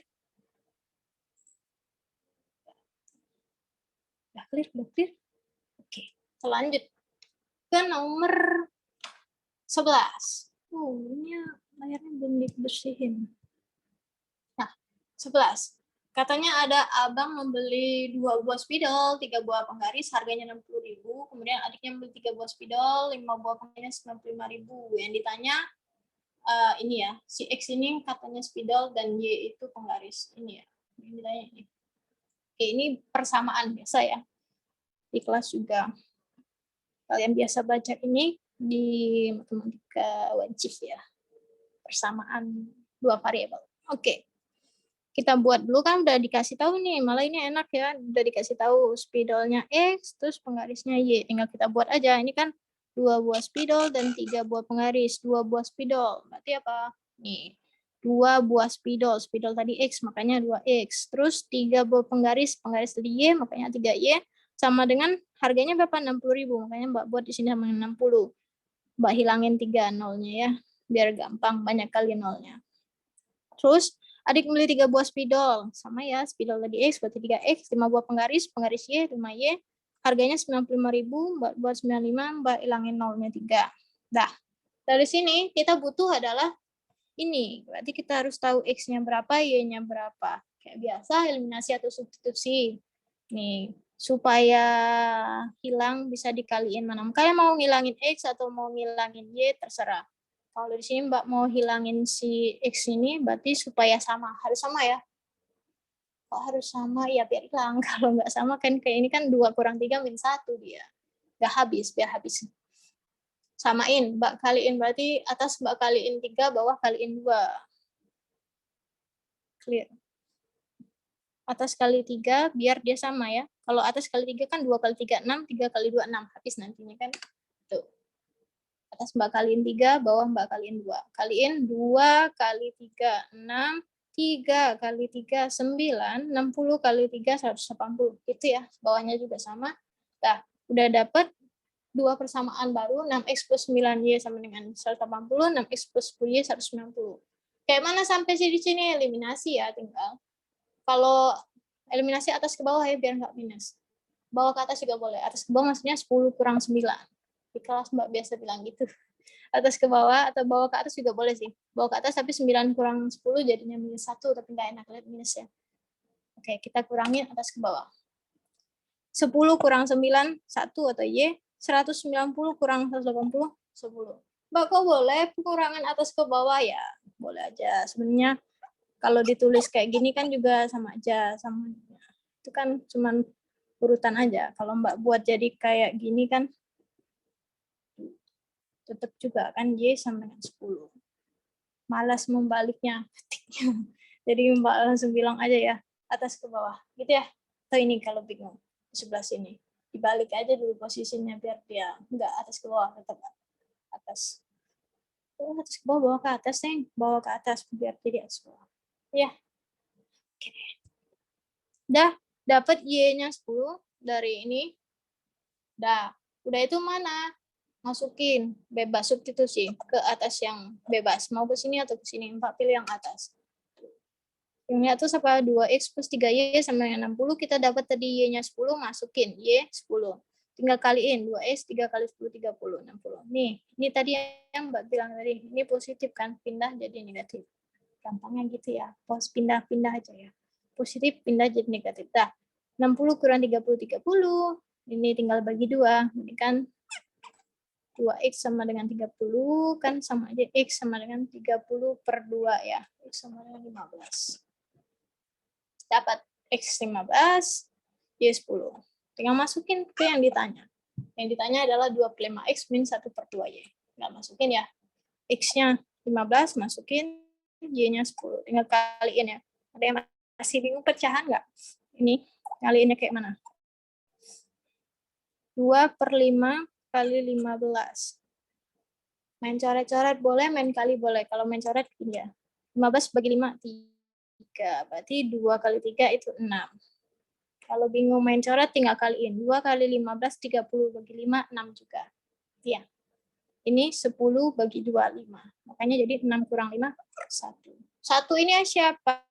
Udah clear? Udah clear? Oke. Lanjut ke nomor 11. Ini layarnya belum dibersihin. Nah, 11. Katanya ada abang membeli 2 buah spidol, 3 buah penggaris, harganya 60.000. Kemudian adiknya membeli 3 buah spidol, 5 buah penggaris 95.000. Yang ditanya ini ya, si X ini katanya spidol dan Y itu penggaris. Ini ya, yang ditanya ini. Oke, ini persamaan biasa ya. Di kelas juga kalian biasa baca ini di matematika wajib ya. Persamaan 2 variabel. Oke. Kita buat dulu kan udah dikasih tahu nih, malah ini enak ya, udah dikasih tahu spidolnya X terus penggarisnya Y, tinggal kita buat aja. Ini kan 2 buah spidol dan 3 buah penggaris. 2 buah spidol berarti apa nih, 2 buah spidol, spidol tadi X makanya 2X, terus 3 buah penggaris, penggaris tadi Y makanya 3Y, sama dengan harganya berapa, 60.000, makanya Mbak buat di sini sama 60. Mbak hilangin 3 nolnya ya biar gampang, banyak kali nolnya. Terus adik beli 3 buah spidol, sama ya, spidol tadi X berarti 3X, 5 buah penggaris, penggaris Y, 5Y, harganya 95.000, Mbak buat 95, Mbak hilangin nolnya 3. Dah, dari sini kita butuh adalah ini, berarti kita harus tahu X-nya berapa, Y-nya berapa. Kayak biasa, eliminasi atau substitusi. Nih, supaya hilang bisa dikaliin mana. Kalian mau ngilangin X atau mau ngilangin Y, terserah. Kalau di sini Mbak mau hilangin si X ini, berarti supaya sama. Harus sama ya. Kok harus sama? Ya biar hilang. Kalau nggak sama kan kayak ini kan 2 kurang 3 min 1 dia. Nggak habis, biar habis. Samain. Mbak kaliin berarti atas Mbak kaliin 3, bawah kaliin 2. Clear. Atas kali 3 biar dia sama ya. Kalau atas kali 3 kan 2 kali 3, 6. 3 kali 2, 6. Habis nantinya kan. Tuh. Atas Mbak kaliin 3, bawah Mbak kaliin 2. Kaliin 2 kali 3, 6. 3 kali 3, 9. 60 kali 3, 180. Gitu ya. Bawahnya juga sama. Nah, udah dapet 2 persamaan baru. 6X plus 9Y sama dengan 180. 6X plus 10Y 190. Kayak mana sampai di sini? Eliminasi ya tinggal. Kalau eliminasi atas ke bawah ya biar nggak minus. Bawah ke atas juga boleh. Atas ke bawah maksudnya 10 kurang 9. Di kelas Mbak biasa bilang gitu. Atas ke bawah atau bawah ke atas juga boleh sih. Bawah ke atas tapi 9 kurang 10 jadinya minus 1, tapi nggak enak lihat minus ya. Oke, kita kurangin atas ke bawah. 10 kurang 9, 1 atau Y. 190 kurang 180, 10. Mbak, kok boleh pengurangan atas ke bawah ya? Boleh aja. Sebenarnya kalau ditulis kayak gini kan juga sama aja. Sama. Itu kan cuman urutan aja. Kalau Mbak buat jadi kayak gini kan tetap juga kan Y sama dengan 10. Malas membaliknya. Jadi Mbak langsung bilang aja ya, atas ke bawah. Gitu ya. Atau ini kalau bingung, di sebelah sini. Dibalik aja dulu posisinya biar dia enggak atas ke bawah, tetap atas. Oh, atas ke bawah, bawah ke atas, Neng. Bawah ke atas biar jadi atas ke bawah. Ya. Oke. Dah, dapat Y-nya 10 dari ini. Dah, udah itu mana? Masukin bebas substitusi ke atas yang bebas, mau ke sini atau ke sini. Mbak pilih yang atas. Yang atas apa? 2X plus 3Y sama dengan 60. Kita dapat tadi Y-nya 10, masukin Y 10. Tinggal kaliin 2X 3 kali 10 30 60. Nih, ini tadi yang Mbak bilang tadi, ini positif kan, pindah jadi negatif. Gampangnya gitu ya. Pos pindah-pindah aja ya. Positif pindah jadi negatif. Dah. 60 kurang 30 30. Ini tinggal bagi 2. Ini kan 2x sama dengan 30, kan sama aja x sama dengan 30 per 2 ya. X sama dengan 15. Dapat x 15, y 10. Tinggal masukin ke yang ditanya. Yang ditanya adalah 25x min 1 per 2y. Nggak masukin ya. X-nya 15, masukin, y-nya 10. Tinggal kaliin ya. Ada yang masih bingung pecahan nggak? Ini, kaliinnya kayak mana? 2 per 5 kali 15. Main coret-coret boleh, main kali boleh. Kalau main coret, ya. 15 bagi 5, 3. Berarti 2 kali 3 itu 6. Kalau bingung main coret, tinggal kaliin. 2 kali 15, 30 bagi 5, 6 juga. Ya. Ini 10 bagi 2, 5. Makanya jadi 6 kurang 5, 1. 1 ini siapa?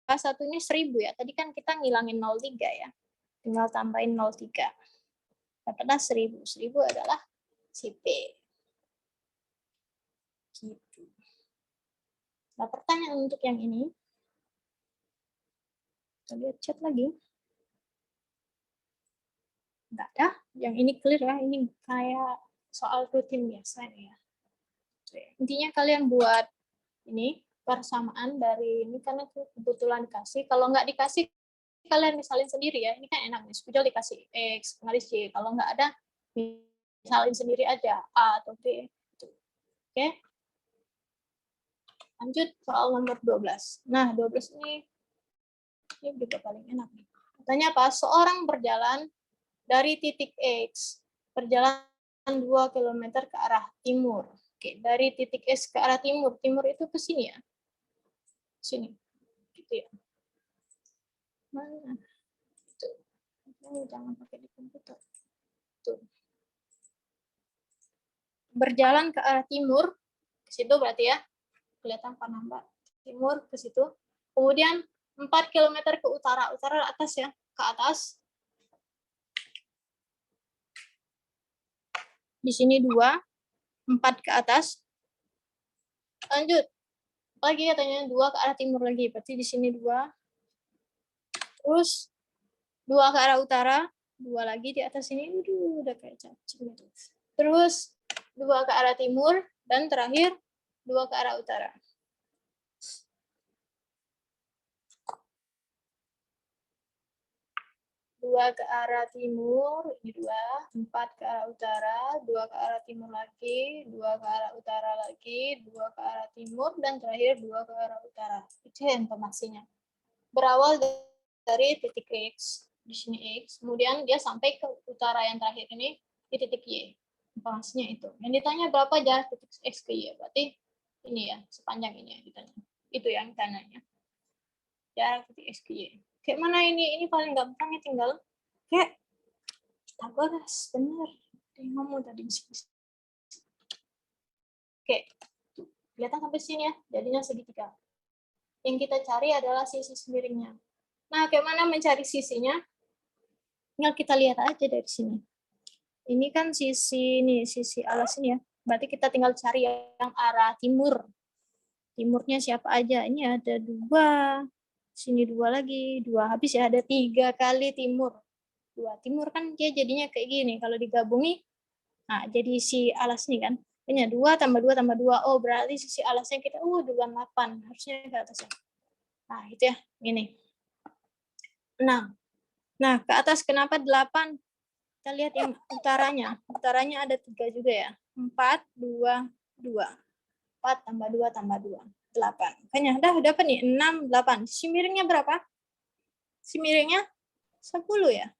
1 ini 1000 ya. Tadi kan kita ngilangin 03 ya. Tinggal tambahin 03. Dapatlah 1000. 1000 adalah si P. Gitu. Nah, pertanyaan untuk yang ini. Kita lihat chat lagi. Enggak ada. Yang ini clear ya. Ini kayak soal rutin biasa ya. Intinya kalian buat ini persamaan dari ini karena kebetulan dikasih. Kalau nggak dikasih, kalian misalin sendiri ya. Ini kan enak nih. Spidol dikasih X, penggaris Y. Kalau nggak ada, misalin sendiri aja A atau B. Oke. Lanjut soal nomor 12. Nah, 12 ini juga paling enak nih. Katanya apa? Seorang berjalan dari titik X, berjalan 2 km ke arah timur. Oke, dari titik X ke arah timur. Timur itu ke sini ya. Sini. Gitu ya. Mana? Tuh. Oh, jangan pakai di komputer. Tuh. Berjalan ke arah timur, ke situ berarti ya. Kelihatan panambak. Timur ke situ. Kemudian 4 km ke utara. Utara atas ya. Ke atas. Di sini 2, 4 ke atas. Lanjut. Lagi katanya 2 ke arah timur lagi. Berarti di sini 2. Terus 2 ke arah utara. 2 lagi di atas sini. Udah kayak cacing gitu. Terus 2 ke arah timur. Dan terakhir 2 ke arah utara. Dua ke arah timur, ini 2, 4 ke arah utara, 2 ke arah timur lagi, 2 ke arah utara lagi, 2 ke arah timur, dan terakhir 2 ke arah utara. Itu informasinya. Berawal dari titik X, di sini X, kemudian dia sampai ke utara yang terakhir ini, di titik Y. Informasinya itu. Yang ditanya berapa jarak titik X ke Y, berarti ini ya, sepanjang ini yang ditanya. Itu yang ditanya. Jarak titik X ke Y. Kayak mana ini? Ini paling gampang ya, tinggal kayak Pitagoras, bener. Dia ngomong tadi di sini. Oke, kelihatan sampai sini ya, jadinya segitiga. Yang kita cari adalah sisi miringnya. Nah, kayak mana mencari sisinya? Tinggal kita lihat aja dari sini. Ini kan sisi alas ini ya. Berarti kita tinggal cari yang arah timur. Timurnya siapa aja? Ini ada 2. Sini 2 lagi. 2 habis ya, ada 3 kali timur. 2 timur kan dia jadinya kayak gini. Kalau digabungi, nah jadi si alas ini kan. Ini 2 tambah 2 tambah 2. Oh, berarti sisi alasnya kita, duluan 8. Harusnya ke atas ya. Nah, itu ya. Gini. 6. Nah, ke atas kenapa 8? Kita lihat yang utaranya. Utaranya ada 3 juga ya. 4, 2, 2. 4 tambah 2 tambah 2. 8. Makanya udah dapat nih 6, 8. Si miringnya berapa? Si miringnya 10 ya.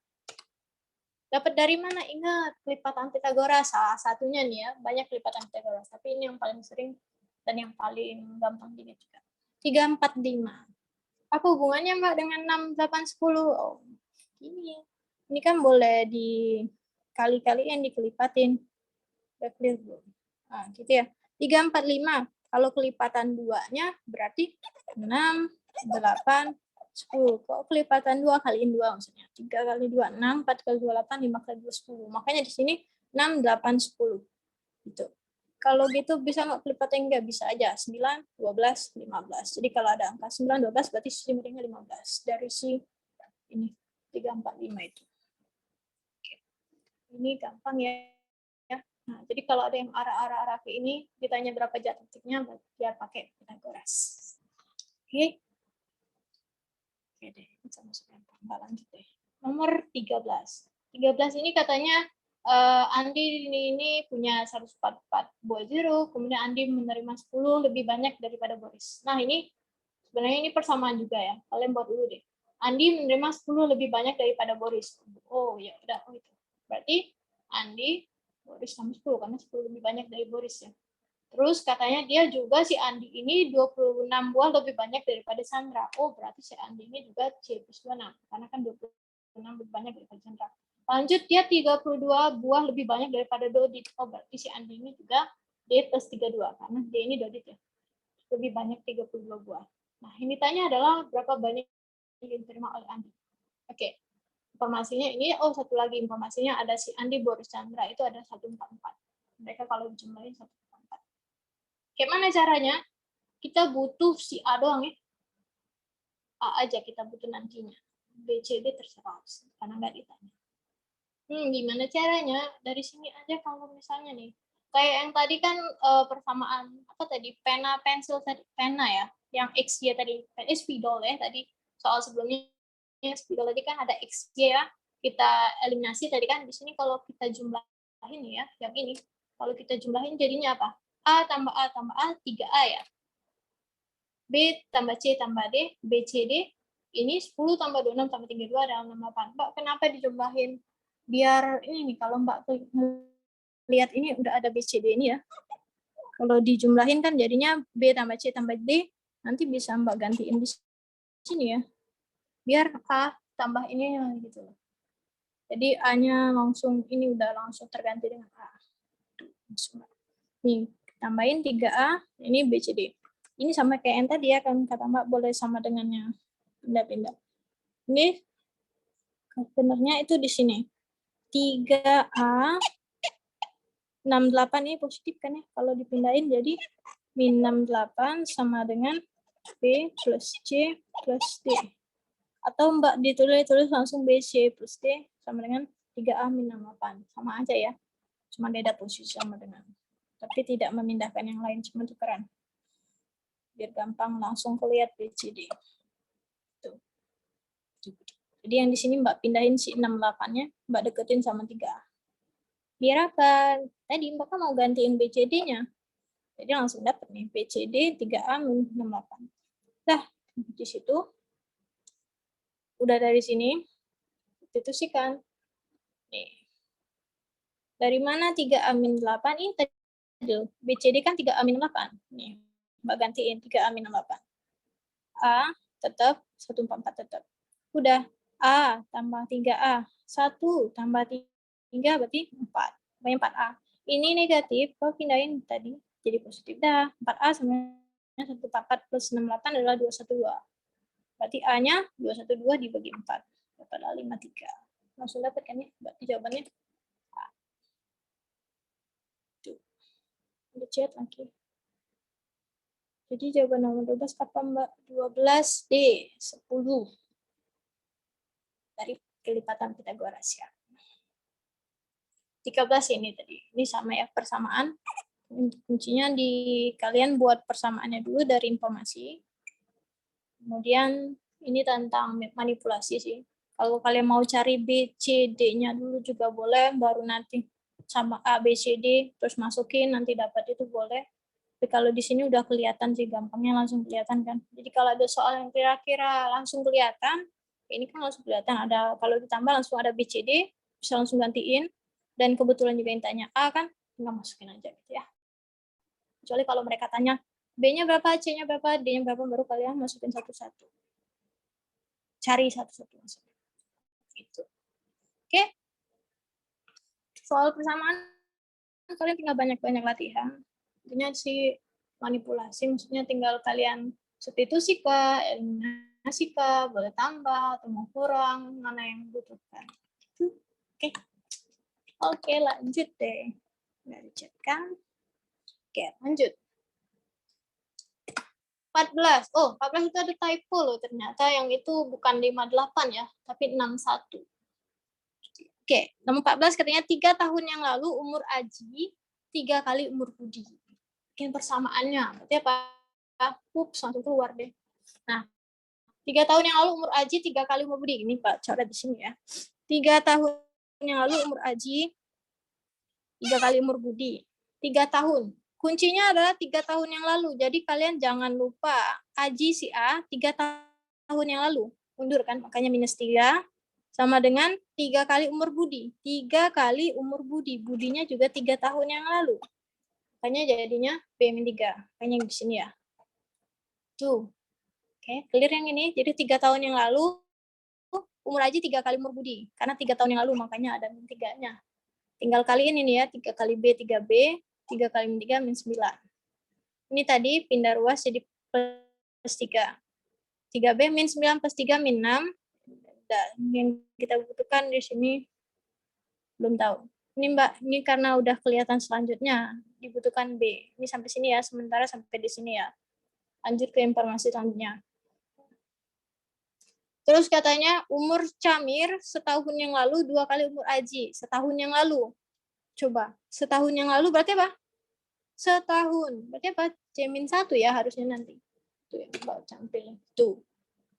Dapat dari mana? Ingat, kelipatan Pitagoras. Salah satunya nih ya, banyak kelipatan Pitagoras. Tapi ini yang paling sering dan yang paling gampang diingat juga. 3, 4, 5. Apa hubungannya Mbak dengan 6, 8, 10? Oh, ini. Ini kan boleh dikali-kaliin, dikelipatin. Udah clear belum? Nah, gitu ya. 3, 4, 5. Kalau kelipatan 2-nya berarti 6, 8, 10. Kok kelipatan 2 kaliin 2 maksudnya? 3 kali 2, 6, 4 kali 2, 8, 5 kali 2, 10. Makanya di sini 6, 8, 10. Gitu. Kalau gitu bisa nggak kelipatan? Nggak bisa aja. 9, 12, 15. Jadi kalau ada angka 9, 12 berarti sisi miringnya 15. Dari si ini 3, 4, 5 itu. Oke. Ini gampang ya. Nah, jadi kalau ada yang arah ke ini, ditanya berapa jatuh titiknya, dia pakai Pythagoras. Oke. Oke deh, bisa masuk yang lanjut deh. Nomor 13. 13 ini katanya Andi ini punya 144 buah jeruk, kemudian Andi menerima 10 lebih banyak daripada Boris. Nah, ini sebenarnya ini persamaan juga ya. Kalian buat dulu deh. Andi menerima 10 lebih banyak daripada Boris. Oh, ya udah, oh itu. Berarti Andi Boris sama 10 karena 10 lebih banyak dari Boris ya. Terus katanya dia juga si Andi ini 26 buah lebih banyak daripada Sandra. Oh, berarti si Andi ini juga C plus 26 karena kan 26 lebih banyak daripada Sandra. Lanjut dia 32 buah lebih banyak daripada Dodit. Oh, berarti si Andi ini juga D plus 32 karena D ini Dodit ya. Lebih banyak 32 buah. Nah, ini tanya adalah berapa banyak yang diterima oleh Andi. Oke. Informasinya ini, satu lagi informasinya ada si Andi, Boris, Chandra itu ada 144. Mereka kalau dijumlahin 144. Gimana caranya? Kita butuh si A doang ya. A aja kita butuh nantinya. B, C, D terserah karena nggak ditanya. Gimana caranya? Dari sini aja kalau misalnya nih. Kayak yang tadi kan persamaan apa tadi? Pena, pensil tadi, pena ya. Yang XY tadi, spidol ya tadi. Soal sebelumnya spidol tadi kan ada XY ya. Kita eliminasi tadi kan di sini kalau kita jumlahin ya, yang ini. Kalau kita jumlahin jadinya apa? A tambah A tambah A, 3A ya. B tambah C tambah D, B, C, D, ini 10 tambah 26 tambah 32 adalah 68. Mbak, kenapa dijumlahin? Biar ini nih, kalau Mbak lihat ini udah ada B, C, D ini ya. Kalau dijumlahin kan jadinya B tambah C tambah D, nanti bisa Mbak gantiin di sini ya. Biar A tambah ini gitu. Jadi A-nya langsung, ini udah langsung terganti dengan A. Nih, tambahin 3A, ini B, C, D. Ini sama kayak yang tadi ya, kan kata Mbak boleh sama dengannya. Pindah-pindah. Ini benernya itu di sini. 3A, 68 ini positif kan ya. Kalau dipindahin jadi min 68 sama dengan B plus C plus D. Atau Mbak ditulis langsung BC plus D sama dengan 3A min 68. Sama aja ya. Cuma beda posisi sama dengan. Tapi tidak memindahkan yang lain, cuma tukeran. Biar gampang langsung kelihatan BCD. Tuh. Jadi yang di sini Mbak pindahin si 68-nya, Mbak deketin sama 3A. Biar apa? Tadi Mbak kan mau gantiin BCD-nya. Jadi langsung dapat nih BCD 3A min 68. Nah, di situ udah dari sini substitusikan. Nih. Dari mana 3A min 8 ini tadi BCD kan 3A min 8. Nih, Mbak gantiin 3A min 8. A tetap 144 tetap. Udah A tambah 3A. 1 tambah 3 berarti 4. Banyak 4A. Ini negatif, kalau pindahin tadi jadi positif dah. 4A sama 144 plus 68 adalah 212. Berarti A-nya 212 dibagi 4. Dapat 53. Langsung dapat kan ya? Berarti jawabannya A. Tuh. Ada chat lagi. Jadi jawaban nomor 12 apa Mbak? 12D, 10. Dari kelipatan Pythagoras ya. 13 ini tadi. Ini sama ya, persamaan. Kuncinya di kalian buat persamaannya dulu dari informasi. Kemudian ini tentang manipulasi sih. Kalau kalian mau cari B, C, D-nya dulu juga boleh, baru nanti sama A, B, C, D, terus masukin, nanti dapat itu boleh. Tapi kalau di sini udah kelihatan sih, gampangnya langsung kelihatan kan. Jadi kalau ada soal yang kira-kira langsung kelihatan, ini kan langsung kelihatan ada, kalau ditambah langsung ada B, C, D, bisa langsung gantiin. Dan kebetulan juga yang tanya A kan, tinggal masukin aja gitu ya. Kecuali kalau mereka tanya, B-nya berapa, C-nya berapa, D-nya berapa, baru kalian masukin satu-satu. Cari satu-satu masukin. Gitu. Oke. Soal persamaan, kalian tinggal banyak-banyak latihan. Intinya sih manipulasi, maksudnya tinggal kalian substitusi kah, eliminasi kah, boleh tambah atau mau kurang, mana yang dibutuhkan. Oke. Oke, lanjut deh. Nggak dicet kan? Oke, lanjut. 14. Oh, 14 itu ada typo loh ternyata. Yang itu bukan 58 ya, tapi 61. Oke, nomor 14 katanya 3 tahun yang lalu umur Aji 3 kali umur budi. Bikin persamaannya. Berarti apa? Ups, langsung keluar deh. Nah, 3 tahun yang lalu umur Aji 3 kali umur budi. Ini Pak coret di sini ya. 3 tahun yang lalu umur Aji 3 kali umur budi. 3 tahun. Kuncinya adalah 3 tahun yang lalu. Jadi kalian jangan lupa Aji si A 3 tahun yang lalu. Mundur kan, makanya minus 3 sama dengan 3 kali umur budi. 3 kali umur budi. Budinya juga 3 tahun yang lalu. Makanya jadinya B-3. Makanya di sini ya. Tuh. Oke, clear yang ini. Jadi 3 tahun yang lalu umur Aji 3 kali umur budi. Karena 3 tahun yang lalu makanya ada min 3-nya. Tinggal kaliin ini ya, 3 kali B, 3B, 3 kali min 3, min 9. Ini tadi pindah ruas jadi plus 3. 3B min 9 plus 3 min 6. Dan yang kita butuhkan di sini belum tahu. Ini Mbak, ini karena udah kelihatan selanjutnya, dibutuhkan B. Ini sampai sini ya, sementara sampai di sini ya. Lanjut ke informasi selanjutnya. Terus katanya umur Camir setahun yang lalu 2 kali umur Aji. Setahun yang lalu. Coba, setahun yang lalu berarti apa? Setahun. Berarti apa? C-1 ya harusnya nanti. Tuh yang Mbak campil. Tuh.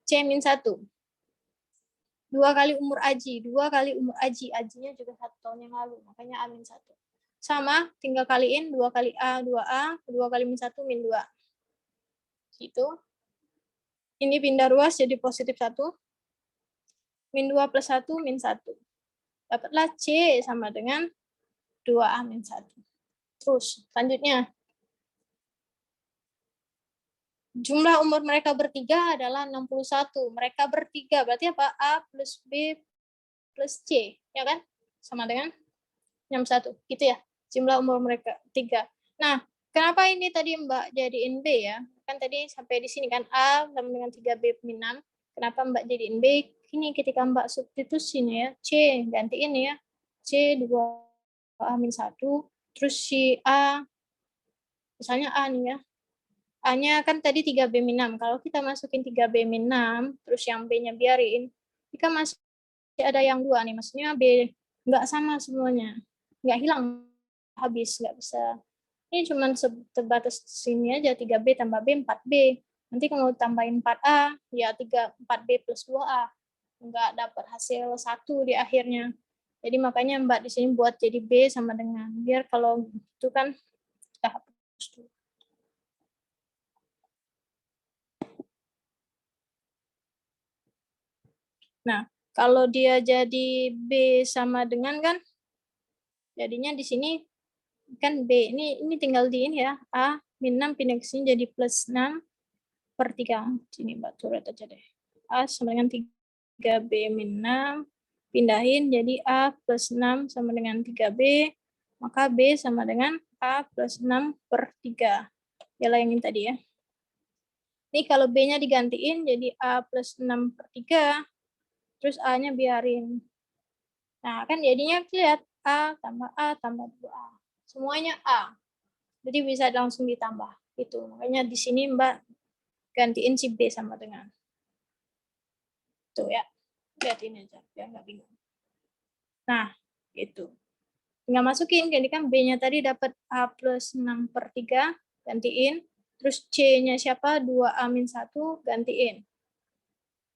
C-1. 2 kali umur Aji. 2 kali umur Aji. Ajinya juga 1 tahun yang lalu. Makanya A-1. Sama, tinggal kaliin 2 kali A, 2A. 2 kali min 1, min 2. Gitu. Ini pindah ruas jadi positif 1. Min 2 plus 1, min 1. Dapatlah C sama dengan 2A min 1. Terus, selanjutnya. Jumlah umur mereka bertiga adalah 61. Mereka bertiga, berarti apa? A plus B plus C, ya kan? Sama dengan 61, gitu ya? Jumlah umur mereka 3. Nah, kenapa ini tadi Mbak jadiin B ya? Kan tadi sampai di sini kan A sama dengan 3B min 6. Kenapa Mbak jadiin B? Ini ketika Mbak substitusi nih ya, C, gantiin ya. C 2A min 1, terus si A, misalnya A nih ya, A-nya kan tadi 3B min 6. Kalau kita masukin 3B min 6, terus yang B-nya biarin, kita masih ada yang 2 nih, maksudnya B nggak sama semuanya. Nggak hilang, habis, nggak bisa. Ini cuma sebatas sini aja, 3B tambah B, 4B. Nanti kalau tambahin 4A, ya 4B plus 2A. Nggak dapat hasil 1 di akhirnya. Jadi makanya Mbak di sini buat jadi B sama dengan, biar kalau itu kan kita hapus dulu. Nah, kalau dia jadi B sama dengan kan, jadinya di sini kan B, ini tinggal di ini ya, A min 6 pindah ke sini jadi plus 6 per 3. Sini Mbak tulis aja deh. A sama dengan 3B min 6, pindahin jadi A plus 6 sama dengan 3B, maka B sama dengan A plus 6 per 3. Yalah yang ini tadi ya. Ini kalau B-nya digantiin jadi A plus 6 per 3, terus A-nya biarin. Nah, kan jadinya lihat A tambah 2A. Semuanya A. Jadi bisa langsung ditambah. Itu. Makanya di sini Mbak gantiin si B sama dengan. Tuh ya. Lihat ini aja. Biar nggak bingung. Nah, gitu. Tinggal masukin. Jadi kan B-nya tadi dapat A plus 6 per 3. Gantiin. Terus C-nya siapa? 2A min 1. Gantiin.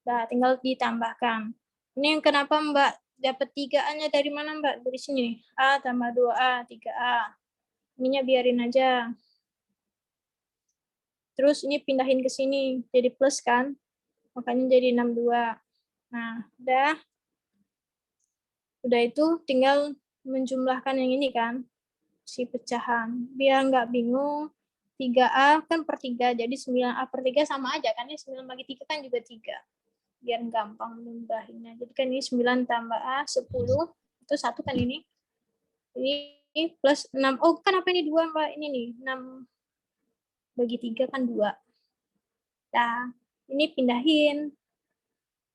Nah, tinggal ditambahkan. Ini kenapa Mbak dapat 3A-nya dari mana Mbak? Dari sini. A tambah 2A, 3A. Ininya biarin aja. Terus ini pindahin ke sini. Jadi plus kan. Makanya jadi 62. Nah, udah itu tinggal menjumlahkan yang ini kan. Si pecahan. Biar nggak bingung. 3A kan per 3. Jadi 9A per 3 sama aja kan. Ini 9 bagi 3 kan juga 3. Biar gampang membahinya. Jadi kan ini 9 tambah A, 10. Itu 1 kan ini. Ini plus 6. Oh, kan apa ini 2 Mbak? Ini nih, 6 bagi 3 kan 2. Nah, ini pindahin.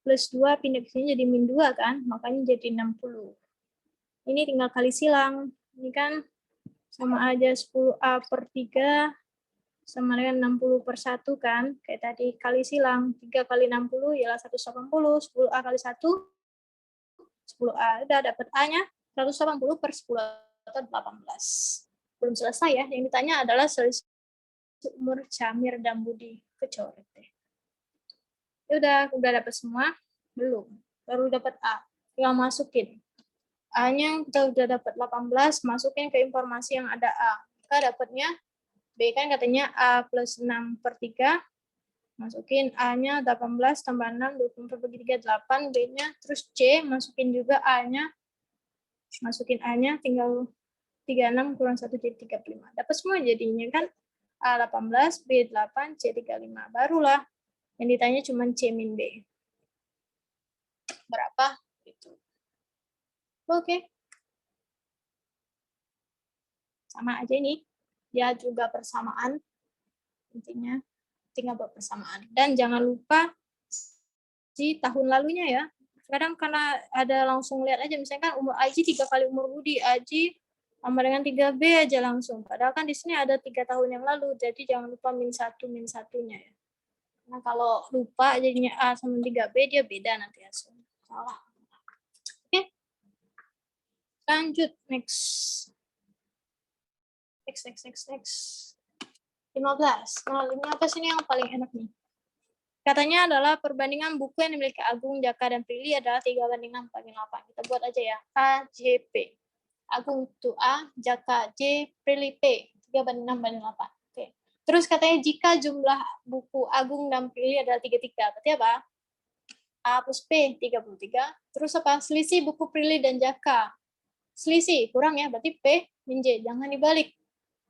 Plus 2 pindah ke sini jadi min 2 kan? Makanya jadi 60. Ini tinggal kali silang. Ini kan sama aja 10A per 3 sama dengan 60 per 1 kan? Kayak tadi kali silang. 3 kali 60 ialah 180. 10A kali 1, 10A. Udah dapat A-nya 180 per 10 atau 18. belum selesai ya. Yang ditanya adalah selisih umur Camir dan Budi. Kecoret deh. Udah dapat semua? Belum. Baru dapat A. Tinggal masukin. A-nya kita udah dapat 18, masukin ke informasi yang ada A. Kita dapatnya B kan katanya A plus 6/3. Masukin A-nya 18 tambah 6, 24 bagi 3, 8. B-nya, terus C, masukin juga A-nya. Masukin A-nya, tinggal 36 kurang 1 jadi 35. Dapat semua jadinya kan A 18, B 8, C 35. Barulah yang ditanya cuma C min B. Berapa? Gitu. Oke. Sama aja ini. Dia juga persamaan. Intinya tinggal buat persamaan. Dan jangan lupa di tahun lalunya ya. Kadang karena ada langsung lihat aja, misalnya kan umur Aji 3 kali umur Budi, Aji sama dengan 3B aja langsung. Padahal kan di sini ada 3 tahun yang lalu, jadi jangan lupa min 1-nya ya. Nah kalau lupa jadinya A sama 3B, dia beda nanti hasilnya. Salah. Oke. Lanjut, next. Next. 15. Nah, ini apa sih yang paling enak nih? Katanya adalah perbandingan buku yang dimiliki Agung, Jaka, dan Prilly adalah 3:4. Kita buat aja ya. A, J, P. Agung itu A, Jaka J, Prilly P. 3:8. Oke. Terus katanya jika jumlah buku Agung dan Prilly adalah 33. Berarti apa? A plus P, 33. Terus apa? Selisih buku Prilly dan Jaka. Selisih, kurang ya. Berarti P min J. Jangan dibalik.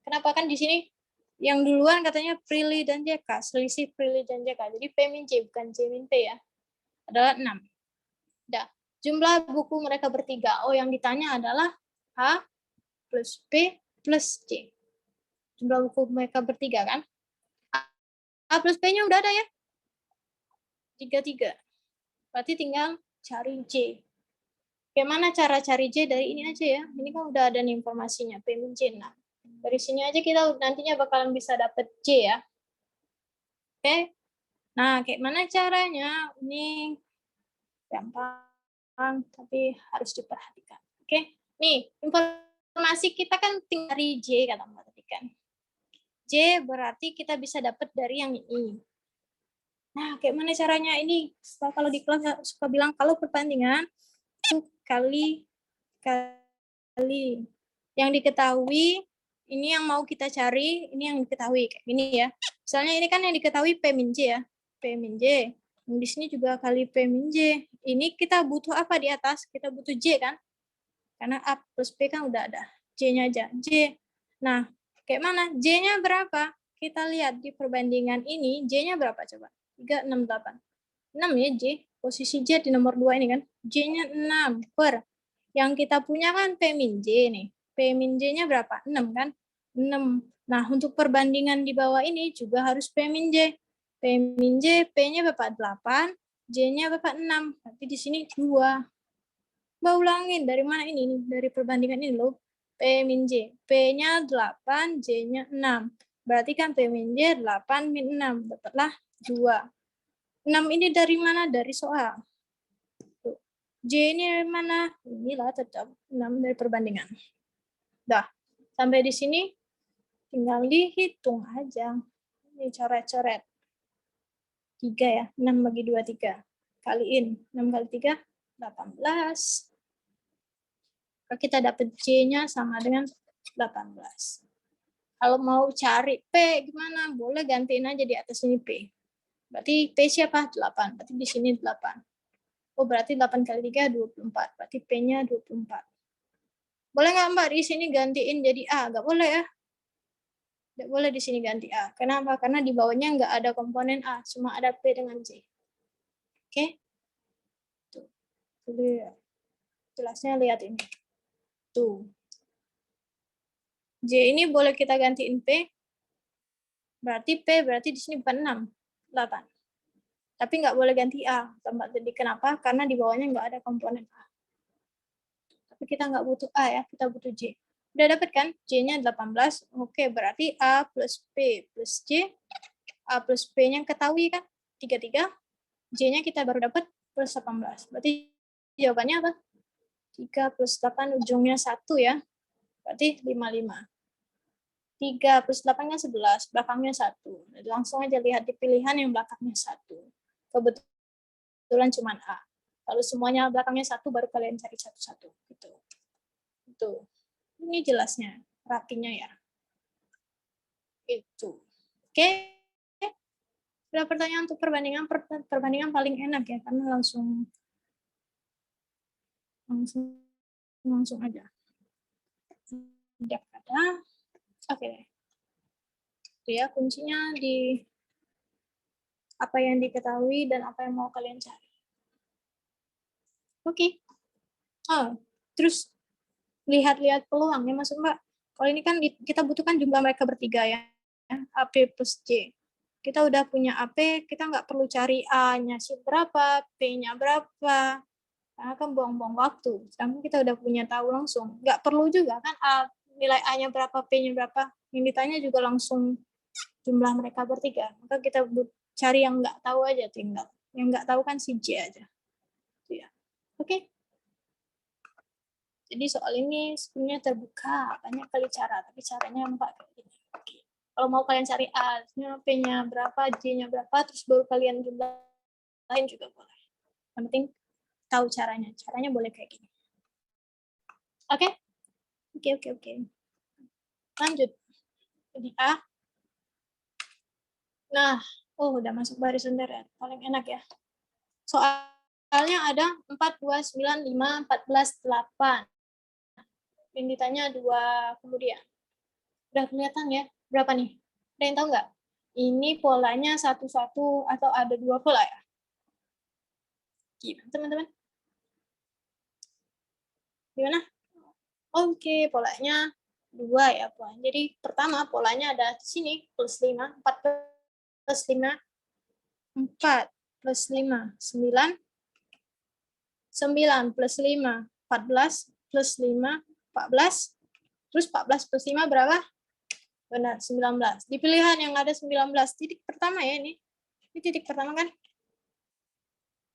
Kenapa kan di sini yang duluan katanya Prilly dan JK, selisih Prilly dan JK. Jadi P min J, bukan J min P ya. Adalah 6. Udah. Jumlah buku mereka bertiga. Oh, yang ditanya adalah A plus P plus J. Jumlah buku mereka bertiga kan. A plus P-nya udah ada ya. 33. Berarti tinggal cari J. Bagaimana cara cari J dari ini aja ya. Ini kan udah ada nih informasinya. P min J 6. Dari sini aja kita nantinya bakalan bisa dapet J ya. Oke. Nah, kayak mana caranya? Ini gampang, tapi harus diperhatikan. Oke. Nih, informasi kita kan tinggal dari J, kata Mbak tadi kan. J berarti kita bisa dapat dari yang ini. Nah, kayak mana caranya ini? Kalau di kelas suka bilang kalau perbandingan itu kali yang diketahui, ini yang mau kita cari, ini yang diketahui kayak gini ya. Misalnya ini kan yang diketahui P min J ya. P min J. Di sini juga kali P min J. Ini kita butuh apa di atas? Kita butuh J kan? Karena A plus P kan udah ada. J-nya aja. J. Nah, kayak mana? J-nya berapa? Kita lihat di perbandingan ini, J-nya berapa coba? 3, 6, 8. 6 ya J. Posisi J di nomor 2 ini kan. J-nya 6 per. Yang kita punya kan P min J nih. P min J-nya berapa? 6 kan? 6. Nah, untuk perbandingan di bawah ini juga harus P min J. P min J, P-nya berapa? 8, J-nya berapa? 6. Berarti di sini 2. Mbak ulangin, dari mana ini? Dari perbandingan ini loh. P min J. P-nya 8, J-nya 6. Berarti kan P min J 8 min 6. Dapatlah 2. 6 ini dari mana? Dari soal. J ini dari mana? Inilah tetap 6 dari perbandingan. Dah, sampai di sini tinggal dihitung aja. Ini coret-coret. 3 ya, 6 bagi 2, 3. Kaliin, 6 kali 3, 18. Kalau kita dapat J-nya sama dengan 18. Kalau mau cari P gimana? Boleh gantiin aja di atas ini P. Berarti P siapa? 8. Berarti di sini 8. Oh, berarti 8 kali 3, 24. Berarti P-nya 24. Boleh nggak Mbak di sini gantiin jadi A? Nggak boleh ya. Nggak boleh di sini ganti A. Kenapa? Karena di bawahnya nggak ada komponen A. Cuma ada P dengan J. Oke? Tuh. Jelasnya lihat ini. Tuh. J ini boleh kita gantiin P. Berarti P berarti di sini bukan 6. 8. Tapi nggak boleh ganti A. Jadi kenapa? Karena di bawahnya nggak ada komponen A. Tapi kita nggak butuh A ya, kita butuh J. Udah dapat kan? J-nya 18. Oke, berarti A plus P plus J. A plus P-nya ketahui kan? 33. J-nya kita baru dapat plus 18. Berarti jawabannya apa? 3 plus 8 ujungnya 1 ya. Berarti 55. 3 plus 8 kan 11, belakangnya 1. Langsung aja lihat di pilihan yang belakangnya 1. Kebetulan cuma A. Kalau semuanya belakangnya 1, baru kalian cari satu-satu. Gitu. Itu. Ini jelasnya, rapinya ya. Itu. Oke. Ada pertanyaan untuk perbandingan? Perbandingan paling enak ya, karena langsung aja. Tidak ada. Oke. Itu ya, kuncinya di apa yang diketahui dan apa yang mau kalian cari. Oke. Oh, terus lihat-lihat peluangnya, maksud Mbak. Kalau ini kan kita butuhkan jumlah mereka bertiga ya, AP plus J. Kita udah punya AP, kita nggak perlu cari A-nya berapa, P-nya berapa, karena kan buang-buang waktu. Sedangkan kita udah punya tahu langsung. Nggak perlu juga kan nilai A-nya berapa, P-nya berapa. Yang ditanya juga langsung jumlah mereka bertiga. Maka kita cari yang nggak tahu aja tinggal. Yang nggak tahu kan si J aja. Ya. Oke. Jadi soal ini sebenarnya terbuka, banyak kali cara, tapi caranya Mbak kayak gini. Oke. Kalau mau kalian cari A-nya, P-nya berapa, J-nya berapa, terus baru kalian jumlahin juga boleh. Yang penting tahu caranya. Caranya boleh kayak gini. Oke? Oke. Lanjut. Jadi A. Nah, udah masuk baris sendirian. Paling enak ya. Soalnya ada 4, 2, 9, 5, 14, 8. Yang ditanya 2 kemudian. Udah kelihatan ya? Berapa nih? Ada yang tahu nggak? Ini polanya 1-1 atau ada 2 pola ya? Gimana teman-teman? Gimana? Oke, polanya 2 ya, Puan. Jadi pertama polanya ada di sini plus 5, 4 plus 5, 4 plus 5, 9, 9 plus 5, 14 plus 5, 14, terus 14 plus 5 berapa? Benar, 19. Di pilihan yang ada 19, titik pertama ya ini. Ini titik pertama kan?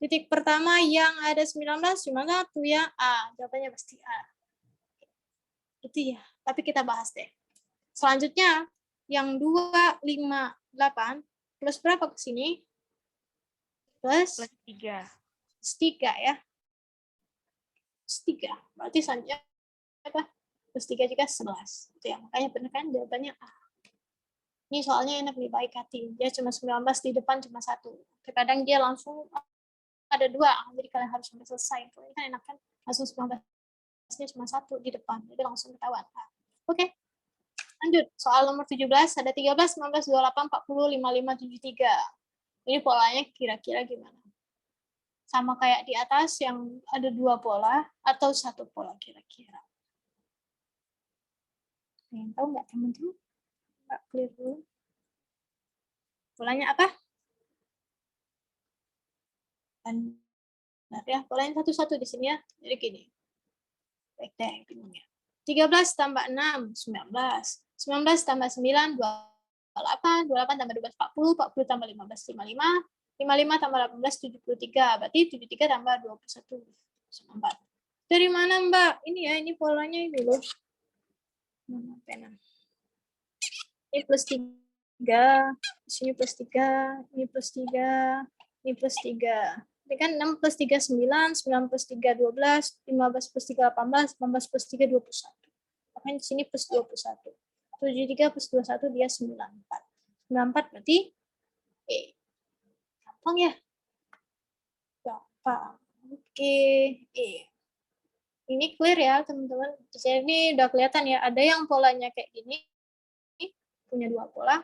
Titik pertama yang ada 19 cuma 1 ya, A. Jawabannya pasti A. Itu ya, tapi kita bahas deh. Selanjutnya, yang 2, 5, 8, plus berapa ke sini? Plus 3. Plus 3 ya. Plus 3. Berarti selanjutnya apa? Plus 3 juga 11. Itu ya, makanya benar kan jawabannya A. Ini soalnya enak nih, baik hati. Dia cuma 19, di depan cuma 1. Terkadang dia langsung ada 2, jadi kalian harus sampai selesai. Kalau ini kan enak kan, langsung 19-nya cuma 1 di depan, jadi langsung ketahuan. Oke. Lanjut, soal nomor 17, ada 13, 19, 28, 40, 55, 73. Ini polanya kira-kira gimana? Sama kayak di atas yang ada 2 pola atau 1 pola kira-kira. Yang tahu nggak teman-teman? Nggak clear dulu. Polanya apa? Nah, ya, polanya satu-satu di sini ya. Jadi gini. Baik deh, bingungnya. 13 tambah 6, 19. 19 tambah 9, 28. 28 tambah 12, 40. 40 tambah 15, 55. 55 tambah 18, 73. Berarti 73 tambah 21, 94. Dari mana, Mbak? Ini ya, ini polanya ini loh. Mana pena? Ini plus 3. Sini plus 3. Ini plus 3. Ini plus 3. Ini kan 6 plus 3, 9. 9 plus 3, 12. 15 plus 3, 18. 18 plus 3, 21. Makanya di sini plus 21. 73 plus 21 dia 94. 94 berarti E. Gampang ya? Gampang. Oke. E. Ini clear ya teman-teman. Di sini udah kelihatan ya. Ada yang polanya kayak gini. Punya 2 pola.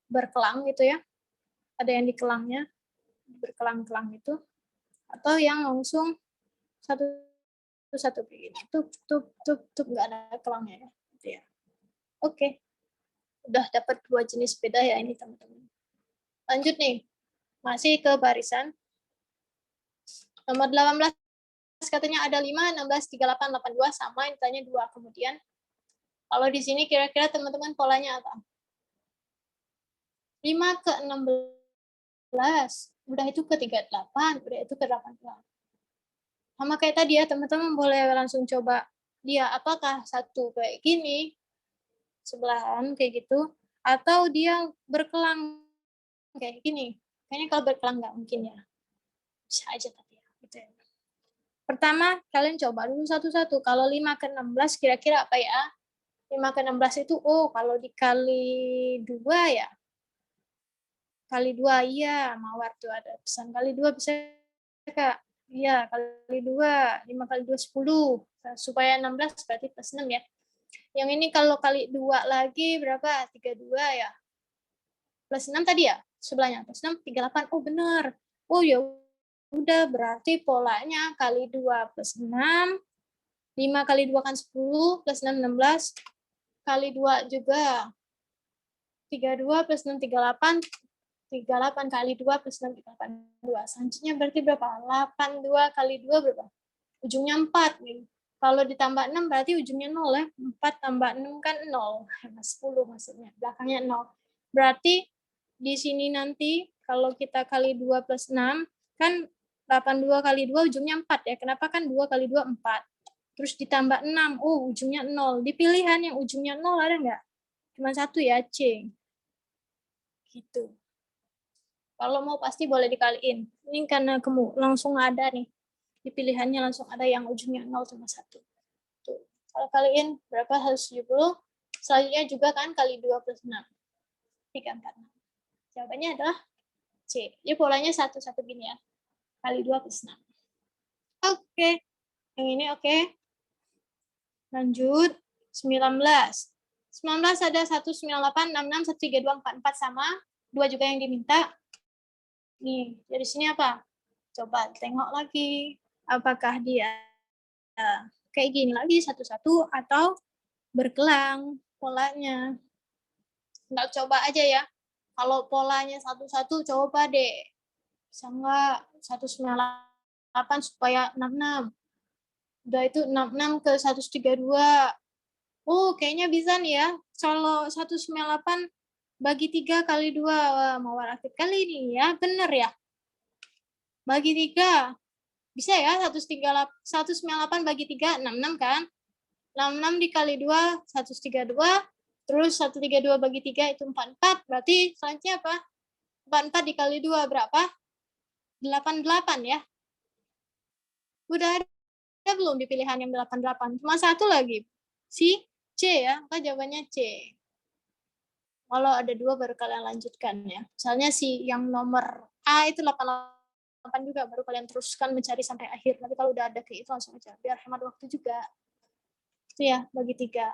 Berkelang gitu ya. Ada yang di kelangnya. Berkelang-kelang itu. Atau yang langsung satu begini. Tup, nggak ada kelangnya ya. Gitu ya. Oke. Udah dapat 2 jenis beda ya ini teman-teman. Lanjut nih. Masih ke barisan. Nomor 18 katanya ada 5, 16, 38, 82 sama yang ditanya 2 kemudian. Kalau di sini kira-kira teman-teman polanya apa? 5 ke 16. Udah itu ke 38, udah itu ke 18. Sama kayak tadi ya, teman-teman boleh langsung coba dia apakah 1 kayak gini, sebelahan kayak gitu, atau dia berkelang kayak gini. Kayaknya kalau berkelang nggak mungkin ya. Bisa aja tapi ya, gitu ya. Pertama, kalian coba dulu satu-satu. Kalau 5 ke 16 kira-kira apa ya? 5 ke 16 itu, oh kalau dikali 2 ya. Kali 2, iya. Mawar tuh ada pesan. Kali 2 bisa, Kak. Iya, kali 2. 5 kali 2, 10. Supaya 16 berarti plus 6 ya. Yang ini kalau kali 2 lagi berapa? 32 ya. Plus 6 tadi ya? Sebelahnya. Plus 6, 38. Oh, benar. Oh, ya udah, berarti polanya kali 2 plus 6, 5 kali 2 kan 10, plus 6, 16, kali 2 juga 32 plus 6, 38, 38 kali 2 plus 6, 82. Selanjutnya berarti berapa? 82 kali 2 berapa? Ujungnya 4 nih. Kalau ditambah 6 berarti ujungnya 0 ya. 4 tambah 6 kan 0. 10 maksudnya. Belakangnya 0. Berarti di sini nanti kalau kita kali 2 plus 6, kan 82 kali 2 ujungnya 4 ya. Kenapa kan 2 kali 2, 4. Terus ditambah 6, oh ujungnya 0. Di pilihan yang ujungnya 0 ada nggak? Cuma satu ya, C. Gitu. Kalau mau pasti boleh dikaliin. Ini karena kamu langsung ada nih. Di pilihannya langsung ada yang ujungnya 0 cuma 1. Tuh. Kalau kaliin berapa? 170. Selanjutnya juga kan kali 2 plus 6. 3, 4, 6. Jawabannya adalah C. Jadi polanya satu-satu gini ya. Kali 2 plus 6. Oke. Yang ini oke. Lanjut. 19. 19 ada 198, 66, 132, 44 sama. 2 juga yang diminta. Nih, dari sini apa? Coba tengok lagi. Apakah dia kayak gini lagi satu-satu atau berkelang polanya. Nggak coba aja ya. Kalau polanya satu-satu coba deh. Bisa nggak 198 supaya 66. Udah itu 66 ke 132. Oh, kayaknya bisa nih ya. Kalau 198 bagi 3 kali 2. Wah, mawar aktif kali ini ya. Bener ya. Bagi 3. Bisa ya, 198 bagi 3, 66 kan? 66 dikali 2, 132. Terus 132 bagi 3 itu 44. Berarti selanjutnya apa? 44 dikali 2 berapa? 88 ya. Udah ada belum di pilihan yang 88? Cuma satu lagi. Si C ya, maka jawabannya C. Kalau ada 2 baru kalian lanjutkan ya. Misalnya si yang nomor A itu 88 juga, baru kalian teruskan mencari sampai akhir. Tapi kalau udah ada kayak itu langsung aja, biar hemat waktu juga. Itu ya, bagi 3.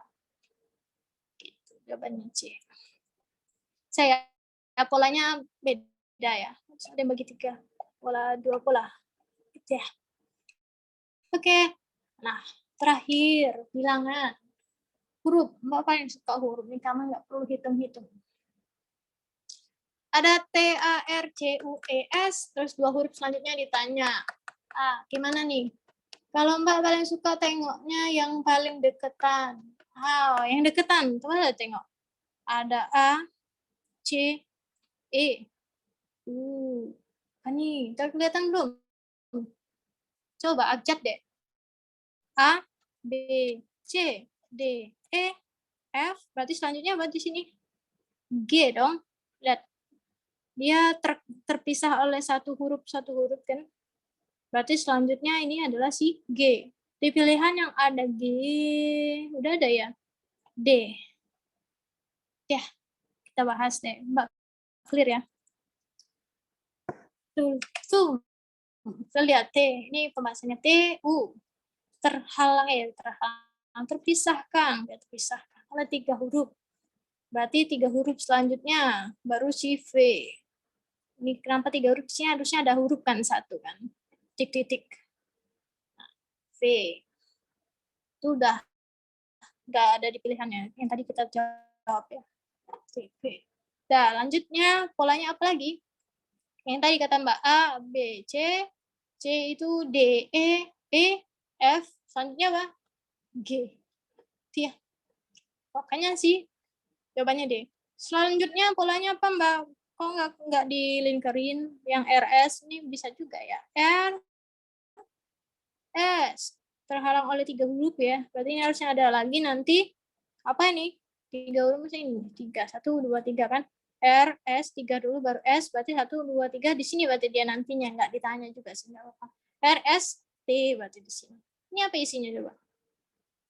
Gitu, jawabannya C. Saya polanya beda ya. Ada yang bagi 3. Pola 2 pola. Gitu ya. Oke. Nah, terakhir bilangan. Huruf. Mbak paling suka huruf. Ini kamu nggak perlu hitung-hitung. Ada T, A, R, C, U, E, S. Terus 2 huruf selanjutnya ditanya. Gimana nih? Kalau Mbak paling suka tengoknya yang paling deketan. Yang deketan. Coba tengok. Ada A, C, E. Nih, kelihatan belum? Coba abjad deh. A, B, C, D, E, F. Berarti selanjutnya apa di sini? G dong. Lihat. Dia terpisah oleh satu huruf kan. Berarti selanjutnya ini adalah si G. Di pilihan yang ada G, udah ada ya? D. Ya, kita bahas deh. Mbak, clear ya? Tuh. Kita lihat T. Ini pembahasannya T, U. Terpisahkan oleh 3 huruf. Berarti 3 huruf selanjutnya baru si V. Ini kenapa 3 huruf? Sini harusnya ada huruf kan 1 kan. Titik-titik. Nah, V. Itu udah ada di pilihannya. Yang tadi kita jawab ya. V. Nah, lanjutnya polanya apa lagi? Yang tadi kata Mbak A, B, C. C itu D, E, F. Selanjutnya apa? G. Itu ya. Makanya sih jawabannya D. Selanjutnya polanya apa Mbak? Kok nggak dilingkarin? Yang RS ini bisa juga ya. R, S. Terhalang oleh 3 huruf ya. Berarti ini harusnya ada lagi nanti. Apa ini? 3 huruf mesti ini 3, 1, 2, 3 kan. R, S, 3 dulu baru S, berarti 1, 2, 3 di sini berarti dia nantinya, nggak ditanya juga sih, nggak apa-apa. R, S, T berarti di sini. Ini apa isinya coba?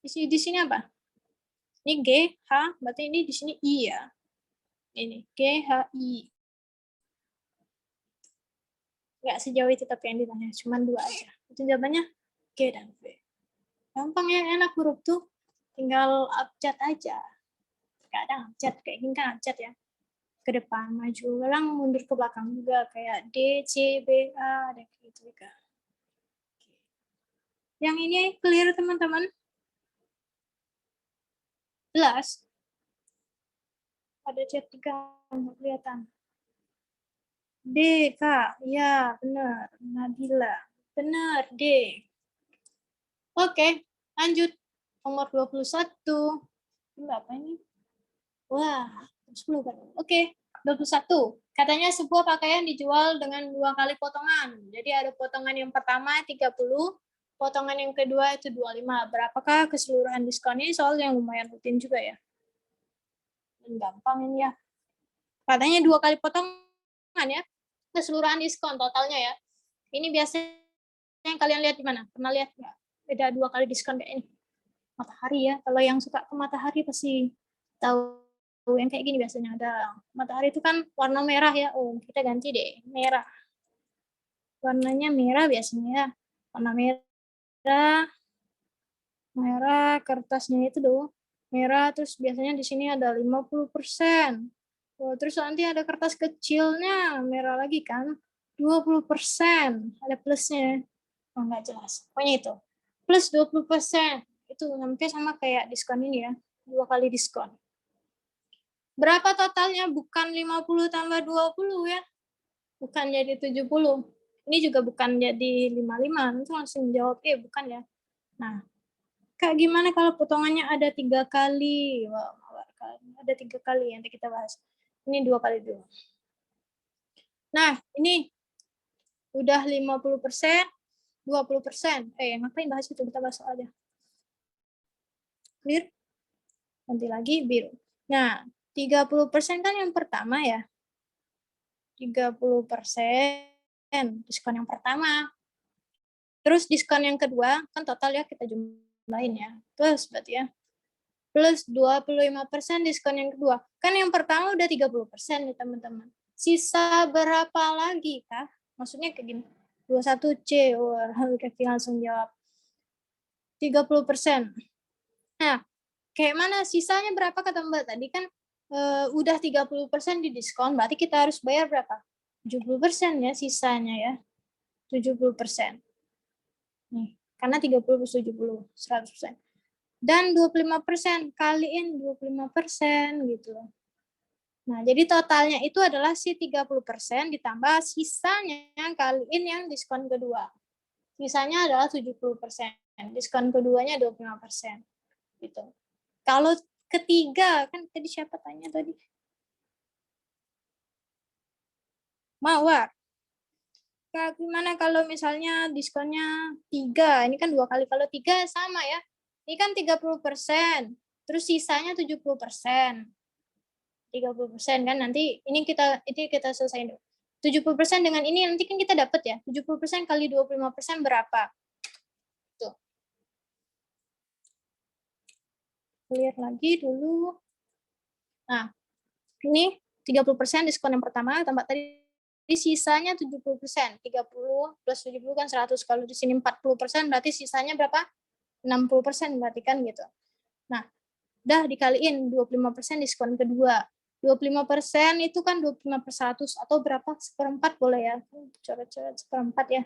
Isi di sini apa? Ini G, H, berarti ini di sini I ya. Ini G, H, I. Nggak sejauh itu tapi yang ditanya, cuma 2 aja. Itu jawabannya G dan V. Gampang yang enak huruf tuh, tinggal abjad aja. Kadang abjad, kayak gini kan abjad ya. Ke depan, maju, ulang, mundur ke belakang juga. Kayak D, C, B, A, dan gitu juga. Yang ini clear teman-teman? Jelas? Ada chat 3, kelihatan. D, Kak. Ya, benar. Nabila. Benar, D. Oke, lanjut. Nomor 21. Berapa ini? Wah, 10 kan. Oke, 21. Katanya sebuah pakaian dijual dengan 2 kali potongan. Jadi ada potongan yang pertama 30, potongan yang kedua itu 25. Berapakah keseluruhan diskon? Ini soal yang lumayan rutin juga ya. Dan gampang ini ya. Katanya 2 kali potongan ya. Keseluruhan diskon totalnya ya. Ini biasanya yang kalian lihat di mana? Pernah lihat nggak? Beda 2 kali diskon kayak ini. Matahari ya. Kalau yang suka ke matahari pasti tahu yang kayak gini biasanya ada. Matahari itu kan warna merah ya. Oh, kita ganti deh. Merah. Warnanya merah biasanya ya. Warna merah. Merah kertasnya itu tuh. Merah terus biasanya di sini ada 50%. Oh, terus nanti ada kertas kecilnya, merah lagi kan. 20%. Ada plusnya. Oh, nggak jelas. Pokoknya itu. Plus 20%. Itu hampir sama kayak diskon ini ya. 2 kali diskon. Berapa totalnya? Bukan 50 tambah 20 ya. Bukan jadi 70. Ini juga bukan jadi 55. Nanti langsung jawab, bukan ya. Nah, Kak, gimana kalau potongannya ada 3 kali? Wah, ada 3 kali, nanti kita bahas. Ini 2 kali dulu. Nah, ini udah 50%, 20%. Ngapain bahas itu? Kita bahas aja. Clear? Nanti lagi biru. Nah, 30% kan yang pertama ya. 30% diskon yang pertama. Terus diskon yang kedua, kan total ya kita jumlahin ya. Plus berarti ya. Plus 25% diskon yang kedua. Kan yang pertama udah 30% nih teman-teman. Sisa berapa lagi kah? Maksudnya kayak gini. 21C, wah Kaki langsung jawab. 30%. Nah, kayak mana sisanya berapa kata Mbak tadi kan udah 30% di diskon, berarti kita harus bayar berapa? 70% ya sisanya ya. 70%. Nih, karena 30 plus 70, 100%. Dan 25% kaliin 25% gitu. Nah, jadi totalnya itu adalah si 30% ditambah sisanya kaliin yang diskon kedua. Sisanya adalah 70%. Diskon keduanya 25%. Gitu. Kalau ketiga, kan tadi siapa tanya tadi? Mawar. Gimana kalau misalnya diskonnya 3? Ini kan 2 kali. Kalau 3 sama ya. Ini kan 30%. Terus sisanya 70%. 30% kan nanti ini kita selesaiin dulu. 70% dengan ini nanti kan kita dapat ya. 70% kali 25% berapa? Tuh. Lihat lagi dulu. Nah, ini 30% diskon yang pertama tambah tadi sisanya 70%. 30 plus 70 kan 100. Kalau di sini 40% berarti sisanya berapa? 60% berarti kan gitu. Nah, udah dikaliin 25% diskon kedua. 25% itu kan 25/100 atau berapa? 1/4 boleh ya. Coret-coret 1/4 ya.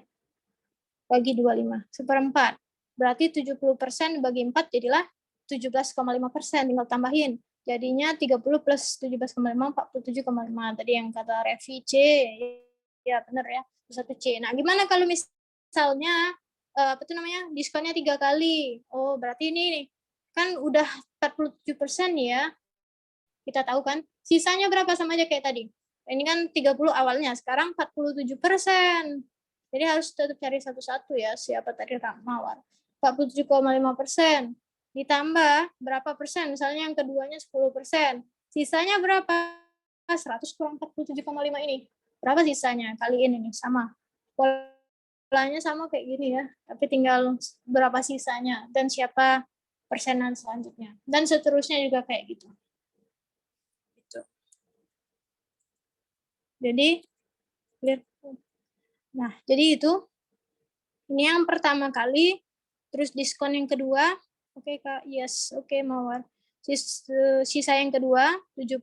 Bagi 25. 1/4. Berarti 70% bagi 4 jadilah 17,5%. Tinggal tambahin. Jadinya 30 plus 17,5, 47,5. Tadi yang kata Revi C. Ya, benar ya. 1C. Nah, gimana kalau misalnya diskonnya 3 kali. Oh, berarti ini kan udah 47% ya. Kita tahu kan, sisanya berapa sama aja kayak tadi. Ini kan 30 awalnya, sekarang 47%. Jadi harus tetap cari satu-satu ya, siapa tadi Mawar. 47,5%. ditambah berapa persen, misalnya yang keduanya 10%. Sisanya berapa? 100 kurang 47,5 ini. Berapa sisanya? Kaliin ini, sama. Polanya sama kayak gini ya, tapi tinggal berapa sisanya dan siapa persenan selanjutnya. Dan seterusnya juga kayak gitu. Jadi, nah, jadi itu. Ini yang pertama kali, terus diskon yang kedua, oke Kak, yes, oke Mawar. Sisa yang kedua, 70,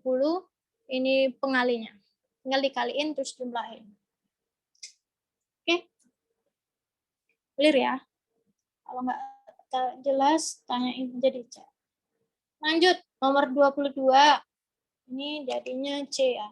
ini pengalinya. Tinggal dikaliin, terus jumlahin. Oke, clear ya? Kalau nggak jelas, tanyain aja di chat. Lanjut, nomor 22. Ini jadinya C ya.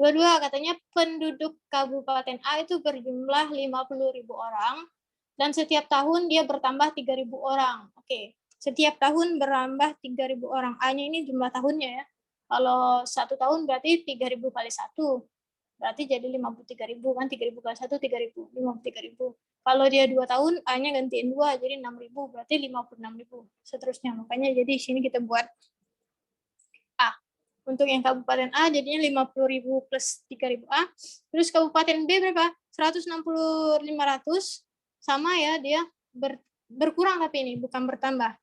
22 katanya penduduk Kabupaten A itu berjumlah 50.000 orang dan setiap tahun dia bertambah 3.000 orang. Oke, setiap tahun bertambah 3.000 orang. A-nya ini jumlah tahunnya ya. Kalau 1 tahun berarti 3.000 kali 1. Berarti jadi 53.000 kan, 3.000 kali 1 3.000, 53.000. Kalau dia 2 tahun, A-nya gantiin 2 jadi 6.000, berarti 56.000. Seterusnya. Makanya jadi sini kita buat A. Untuk yang Kabupaten A jadinya 50.000 plus 3.000 A. Terus Kabupaten B berapa? 160.500. Sama ya, dia berkurang tapi ini, bukan bertambah.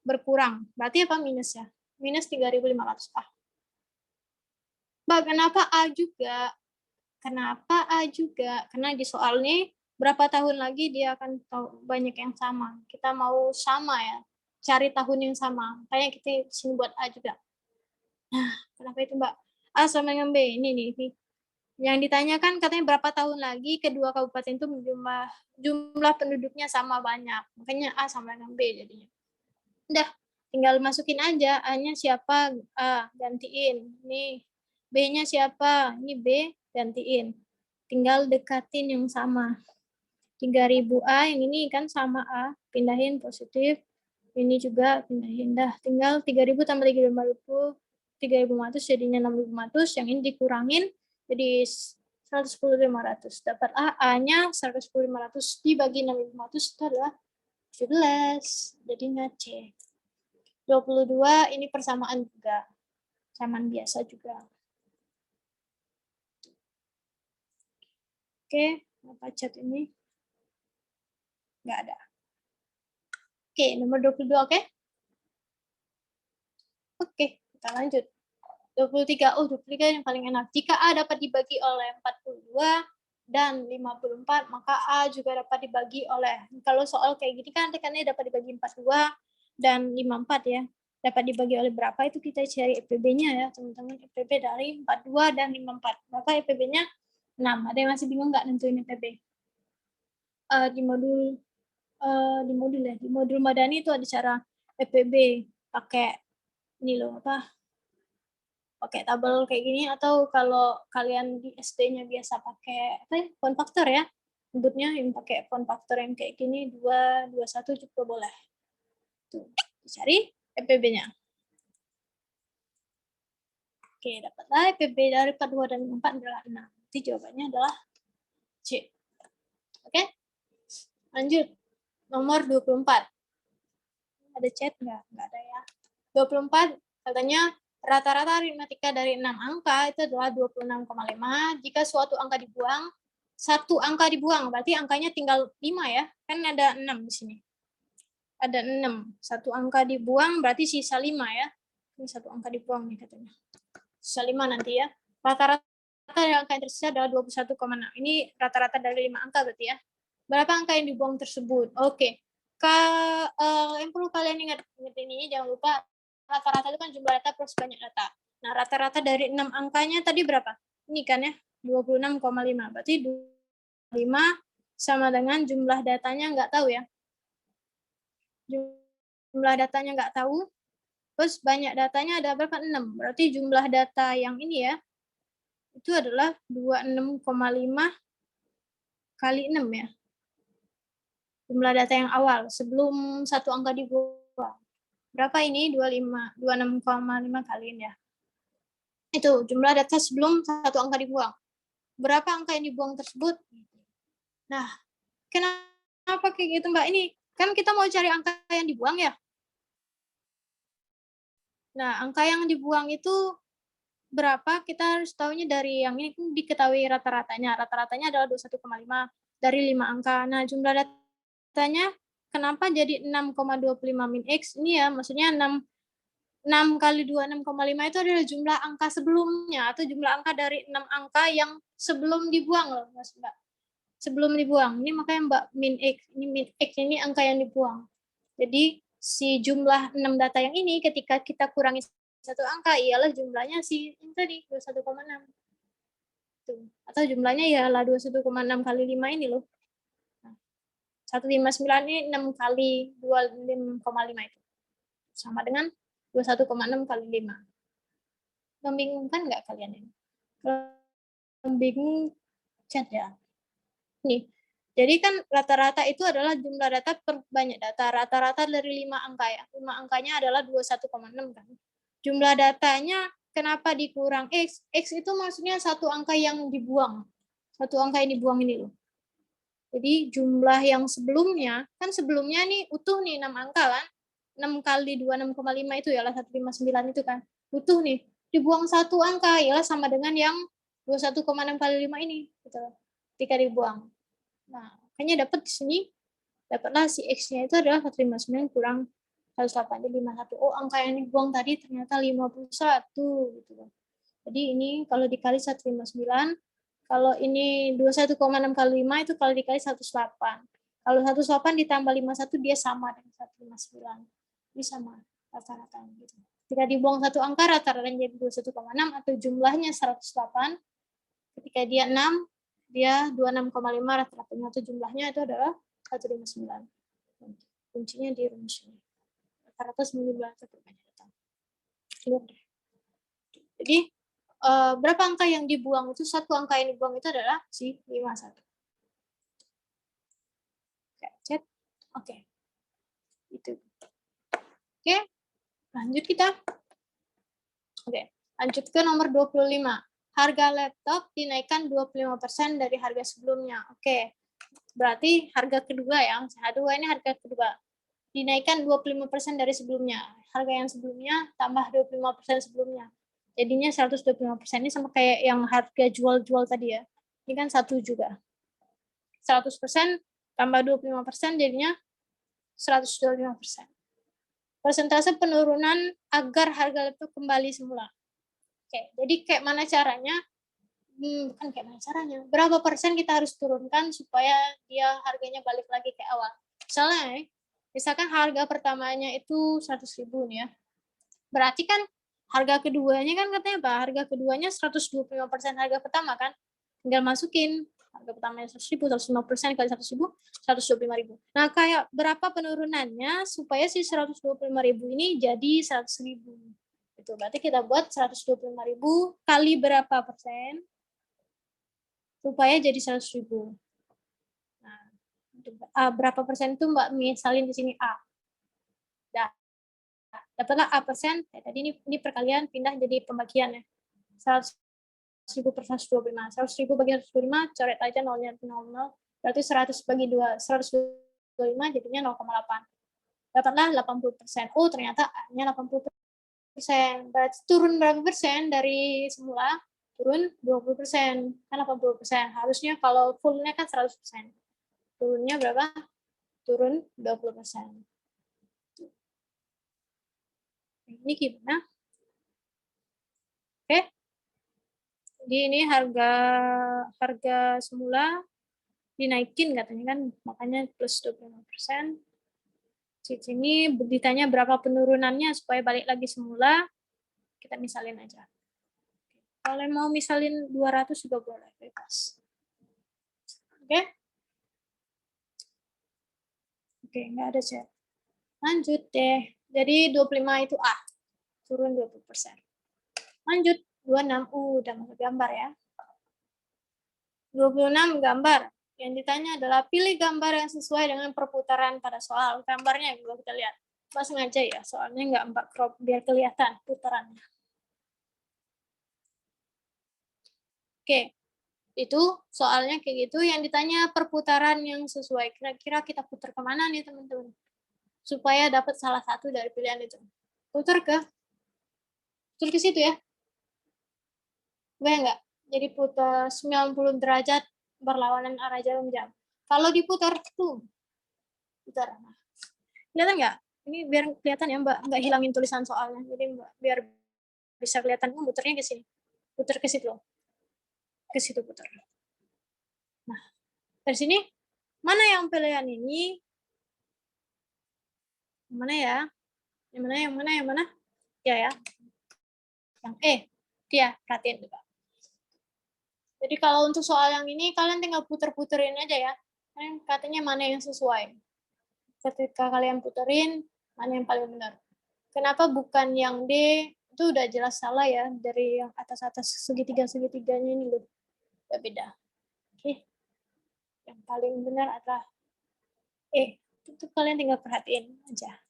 Berkurang. Berarti apa minus ya? Minus 3.500 A. Mbak, kenapa A juga? Kenapa A juga? Karena di soal ini, berapa tahun lagi dia akan tahu banyak yang sama. Kita mau sama ya, cari tahun yang sama. Makanya kita sini buat A juga. Nah, kenapa itu Mbak? A sama dengan B, ini nih. Yang ditanyakan katanya berapa tahun lagi kedua kabupaten itu jumlah penduduknya sama banyak. Makanya A sama dengan B jadinya. Udah, tinggal masukin aja. A-nya siapa? A, gantiin. Nih, B-nya siapa? Ini B, gantiin. Tinggal dekatin yang sama. 3.000 A, yang ini kan sama A. Pindahin positif. Ini juga pindahin. Dah, tinggal 3.000 tambah 3.500. 3.500 jadinya 6.500, yang ini dikurangin jadi 110.500. Dapat A, A-nya 110.500 dibagi 6.500 itu adalah 17. Jadinya C. 22 ini persamaan juga. Persamaan biasa juga. Oke, apa chat ini? Nggak ada. Oke, nomor 22, oke? Oke, kita lanjut. 23. Oh, 23 yang paling enak. Jika A dapat dibagi oleh 42 dan 54, maka A juga dapat dibagi oleh, kalau soal kayak gini kan tekannya dapat dibagi 42 dan 54 ya. Dapat dibagi oleh berapa itu kita cari EPB-nya ya, teman-teman. EPB dari 42 dan 54. Berapa EPB-nya? 6. Ada yang masih bingung nggak nentuin EPB? Di modul Madani itu ada cara EPB pakai ini loh, pakai tabel kayak gini, atau kalau kalian di SD-nya biasa pakai apa ya, font faktor ya, sebutnya yang pakai font faktor yang kayak gini, 2, 21 juga boleh. Tuh, dicari EPB-nya. Oke, dapatlah EPB dari 42 dan 4 adalah 6. Jadi jawabannya adalah C. Oke, lanjut. Nomor 24. Ada chat nggak? Nggak ada ya. 24, katanya rata-rata aritmatika dari 6 angka itu adalah 26,5. Jika suatu angka dibuang, satu angka dibuang, berarti angkanya tinggal 5 ya. Kan ada 6 di sini. Ada 6. Satu angka dibuang, berarti sisa 5 ya. Ini satu angka dibuang nih katanya. Sisa 5 nanti ya. Rata-rata angka yang tersisa adalah 21,6. Ini rata-rata dari 5 angka berarti ya. Berapa angka yang dibuang tersebut? Oke. Yang perlu kalian ingat ini, jangan lupa rata-rata itu kan jumlah data plus banyak data. Nah, rata-rata dari 6 angkanya tadi berapa? Ini kan ya, 26,5. Berarti 25 sama dengan jumlah datanya nggak tahu ya. Jumlah datanya nggak tahu. Terus banyak datanya ada berapa? 6. Berarti jumlah data yang ini ya, itu adalah 26,5 kali 6 ya. Jumlah data yang awal sebelum satu angka dibuang. Berapa ini? 26,5 kaliin ya. Itu jumlah data sebelum satu angka dibuang. Berapa angka yang dibuang tersebut? Nah, kenapa kayak gitu Mbak? Ini Kan kita mau cari angka yang dibuang ya. Nah, angka yang dibuang itu berapa, kita harus tahunya dari yang ini kan diketahui rata-ratanya. Rata-ratanya adalah 21,5 dari 5 angka. Nah, jumlah datanya kenapa jadi 6,25 min X? Ini ya, maksudnya 6 kali 2, 6,5 itu adalah jumlah angka sebelumnya, atau jumlah angka dari 6 angka yang sebelum dibuang loh, Mas Mbak. Sebelum dibuang. Ini makanya Mbak min X. Ini min X ini angka yang dibuang. Jadi, si jumlah 6 data yang ini ketika kita kurangi satu angka ialah jumlahnya si ini tadi 21,6. Atau jumlahnya ialah 21,6 kali 5 ini loh. Nah, 159 ini 6 kali 25,5 itu. Sama dengan 21,6 kali 5. Membingungkan nggak kalian ini? Membingung chat ya. Nih, jadi kan rata-rata itu adalah jumlah data per banyak data. Rata-rata dari 5 angka ya. 5 angkanya adalah 21,6 kan. Jumlah datanya kenapa dikurang X? X itu maksudnya satu angka yang dibuang. Satu angka yang dibuang ini loh. Jadi jumlah yang sebelumnya, kan sebelumnya nih utuh nih 6 angka kan. 6 kali 2, 6,5 itu ialah 159 itu kan. Utuh nih. Dibuang satu angka ialah sama dengan yang 21,6 kali 5 ini. Gitu. Ketika dibuang. Nah, makanya dapat di sini, dapatlah si X-nya itu adalah 159 kurang 108, jadi 51. Oh, angka yang dibuang tadi ternyata 51, gitu loh. Jadi ini kalau dikali 159, kalau ini 21,6 kali 5 itu kalau dikali 108. Kalau 108 ditambah 51 dia sama dengan 159. Ini sama rata-rata gitu. Ketika dibuang satu angka rata-ratanya jadi 21,6 atau jumlahnya 108. Ketika dia 6, dia 26,5 rata-ratanya atau jumlahnya itu adalah 159. Kuncinya di rumus ini. Rata-rata 19 banyak data. Jadi berapa angka yang dibuang itu, satu angka yang dibuang itu adalah si 51. Chat. Oke. Itu. Oke. Lanjut kita. Oke. Lanjut ke nomor 25. Harga laptop dinaikkan 25% dari harga sebelumnya. Oke. Berarti harga kedua ya. H2 ini harga kedua. Dinaikkan 25% dari sebelumnya. Harga yang sebelumnya tambah 25% sebelumnya. Jadinya 125%. Ini sama kayak yang harga jual-jual tadi ya. Ini kan satu juga. 100% tambah 25% jadinya 125%. Persentase penurunan agar harga laptop kembali semula. Oke, jadi kayak mana caranya? Bukan kayak mana caranya. Berapa persen kita harus turunkan supaya dia harganya balik lagi ke awal. Misalkan harga pertamanya itu 100.000 nih ya. Berarti kan harga keduanya kan katanya apa? Harga keduanya 125% harga pertama kan? Tinggal masukin harga pertamanya 100.000, 150% kali 100.000, 125.000. Nah, kayak berapa penurunannya supaya si 125.000 ini jadi 100.000. Itu berarti kita buat 125.000 kali berapa persen supaya jadi 100.000. Nah, berapa persen itu Mbak misalin di sini A. Dapatlah A persen, tadi ini perkalian pindah jadi pembagian ya. 100.000 per 125. 100.000 bagi 125, coret aja nolnya 0, berarti 100 bagi 2, 125 jadinya 0,8. Dapatlah 80%. Oh, ternyata A-nya 80%. Berarti turun berapa persen dari semula? Turun 20%. Kan 80%. Harusnya kalau full-nya kan 100%. Turunnya berapa? Turun 20%. Ini gimana? Oke. Jadi ini harga semula dinaikin katanya kan, makanya plus 25%. Di sini ditanya berapa penurunannya supaya balik lagi semula, kita misalin aja. Kalau mau misalin 200 juga boleh, bebas. Oke? Oke, nggak ada chat. Lanjut deh. Jadi 25 itu A, turun 20%. Lanjut, 26, udah masuk gambar ya. 26 gambar. Yang ditanya adalah pilih gambar yang sesuai dengan perputaran pada soal. Gambarnya juga kita lihat. Mbak sengaja ya, soalnya nggak Mbak crop biar kelihatan putarannya. Oke, Itu soalnya kayak gitu, yang ditanya perputaran yang sesuai. Kira-kira kita putar kemana nih teman-teman? Supaya dapat salah satu dari pilihan itu. Putar ke situ ya. Bayang nggak? Jadi putar 90 derajat berlawanan arah jarum jam. Kalau diputar tuh, putar. Nah, kelihatan nggak? Ini biar kelihatan ya Mbak, nggak hilangin tulisan soalnya. Jadi Mbak biar bisa kelihatan, muternya ke sini. Putar ke situ. Ke situ putar. Nah, dari sini mana yang pilihan ini? Mana ya? Yang mana, yang mana, yang mana? Ya. Yang dia, perhatiin juga. Jadi kalau untuk soal yang ini, kalian tinggal puter-puterin aja ya. Kalian katanya mana yang sesuai. Ketika kalian puterin, mana yang paling benar. Kenapa bukan yang D? Itu udah jelas salah ya, dari yang atas-atas segitiga-segitiganya ini loh. Udah beda. Oke. Yang paling benar adalah itu kalian tinggal perhatiin aja.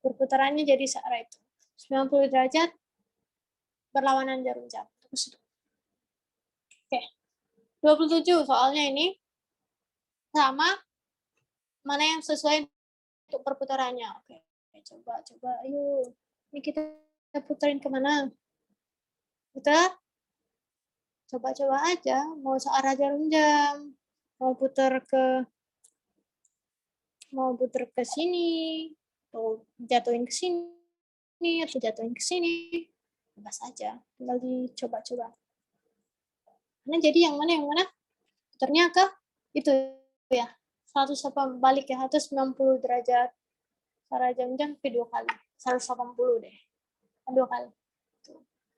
Perputarannya jadi searah itu. 90 derajat berlawanan jarum jam. Oke. 27 soalnya ini sama mana yang sesuai untuk perputarannya. Oke, coba ayo. Ini kita puterin kemana? Putar. Coba aja. Mau searah jarum jam. Mau putar ke sini. Atau jatuhin ke sini. Atau jatuhin ke sini. Bebas aja. Tinggal dicoba-coba. Nah, jadi yang mana? Putarnya ke itu ya. 180 balik ya. 190 derajat. Searah jarum jam ke 2 kali. 180 deh. 2 kali.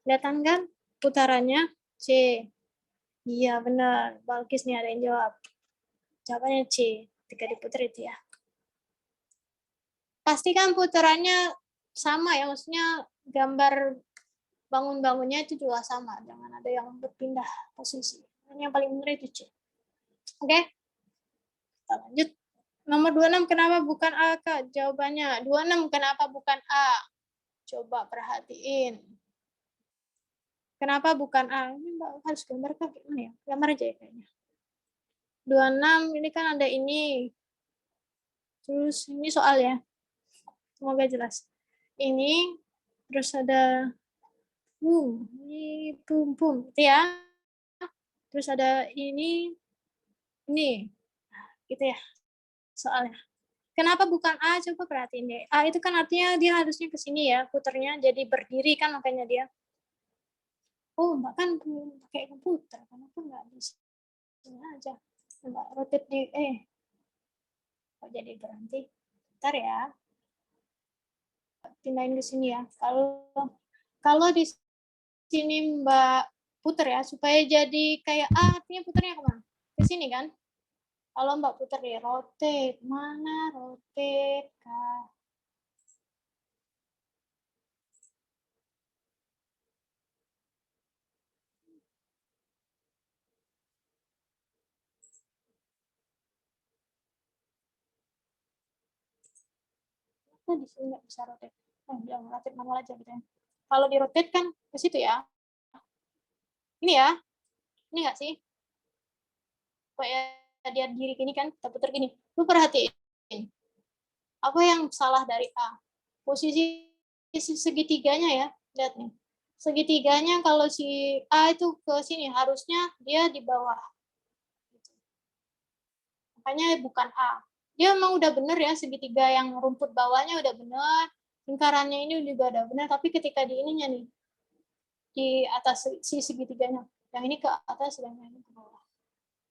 Kelihatan kan putarannya? C. Iya benar, Balkis nih ada yang jawab. Jawabannya C, ketika diputar itu ya. Pastikan putarannya sama ya, maksudnya gambar bangun-bangunnya itu juga sama, jangan ada yang berpindah posisi. Ini yang paling benar itu C. Oke, kita lanjut. Nomor 26, kenapa bukan A, Kak? Jawabannya 26, kenapa bukan A? Coba perhatiin. Kenapa bukan A? Ini Mbak harus gambar kan gimana ya? Gambar aja ya kayaknya. 26 ini kan ada ini. Terus ini soal ya. Semoga jelas. Ini terus ada ini pum gitu ya. Terus ada ini gitu ya soalnya. Kenapa bukan A? Coba perhatiin deh. A itu kan artinya dia harusnya ke sini ya, puternya jadi berdiri kan makanya dia. Oh, Mbak kan pakai komputer, kenapa nggak di sini aja? Mbak rotate di kok jadi berhenti? Bentar ya. Pindahin ke sini ya. Kalau di sini Mbak puter ya, supaya jadi kayak A, artinya puternya kemana? Ke sini kan? Kalau Mbak puter nih, rotate. Mana rotate? Kah? Nah, di sini nggak bisa rotate. Jangan rotate manual aja gitu ya. Kalau di rotate kan ke situ ya. Ini ya. Ini nggak sih? Kayak dia diri gini kan, kita puter gini. Lu perhatiin. Apa yang salah dari A? Posisi segitiganya ya. Lihat nih. Segitiganya kalau si A itu ke sini, harusnya dia di bawah. Makanya bukan A. Dia memang udah bener ya, segitiga yang rumput bawahnya udah bener, lingkarannya ini juga udah bener, tapi ketika di ininya nih, di atas si segitiganya, yang ini ke atas dan yang ini ke bawah.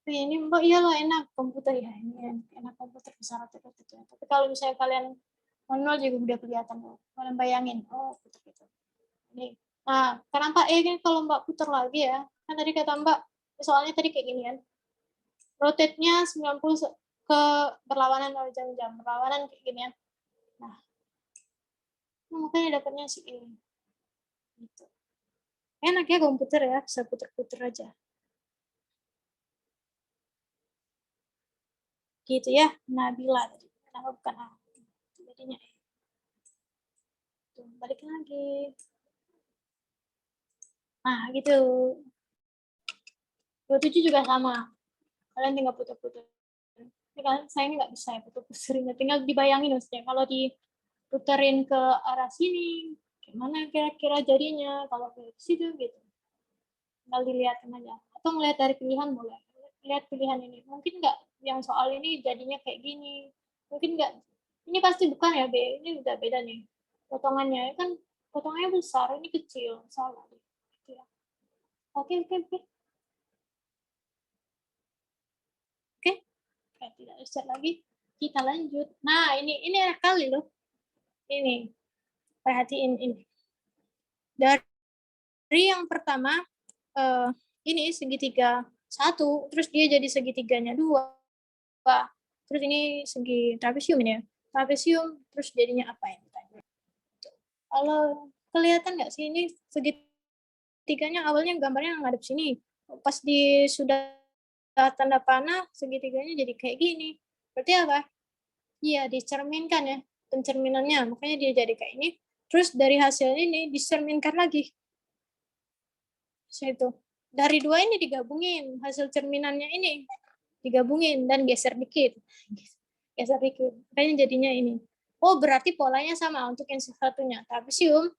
Ini mbak iyalah enak komputer ya, ini enak komputer bisa rotate ya. Tapi kalau misalnya kalian manual juga udah kelihatan loh. Kalian bayangin, oh putar gitu. Ini. Nah, kenapa kan kalau mbak putar lagi ya, kan tadi kata mbak, soalnya tadi kayak gini kan, rotate-nya 90 ke berlawanan oleh jam-jam berlawanan kayak gini ya. Nah, makanya dapatnya si E. Gitu. Enak ya komputer ya, bisa puter-puter aja. Gitu ya, Nabila tadi. Kenapa bukan A? Jadinya E. Tuh, balik lagi. Nah, gitu. 27 juga sama. Kalian tinggal putar-putar. Ini kan saya nggak bisa ya putar-putarnya. Tinggal dibayangin maksudnya. Kalau diputerin ke arah sini, gimana kira-kira jadinya kalau ke situ gitu. Tinggal dilihatin aja. Atau ngelihat dari pilihan boleh. Lihat pilihan ini. Mungkin nggak yang soal ini jadinya kayak gini. Mungkin nggak. Ini pasti bukan ya B. Ini udah beda nih. Potongannya kan potongannya besar, ini kecil. Salah. Gitu ya. Oke, oke, oke. Oke, tidak usah lagi. Kita lanjut. Nah, ini enak kali loh. Ini, perhatiin ini. Dari yang pertama, ini segitiga 1, terus dia jadi segitiganya 2. Terus ini segi trapesium ini ya. Trapesium, terus jadinya apa ini? Kalau kelihatan nggak sih ini segitiganya awalnya gambarnya ngadep sini. Pas sudah tanda panah, segitiganya jadi kayak gini. Berarti apa? Iya, dicerminkan ya. Pencerminannya, makanya dia jadi kayak ini. Terus dari hasil ini dicerminkan lagi. Itu. Dari 2 ini digabungin, hasil cerminannya ini digabungin dan geser dikit. Geser dikit. Makanya jadinya ini. Oh, berarti polanya sama untuk yang satunya. Trapesium,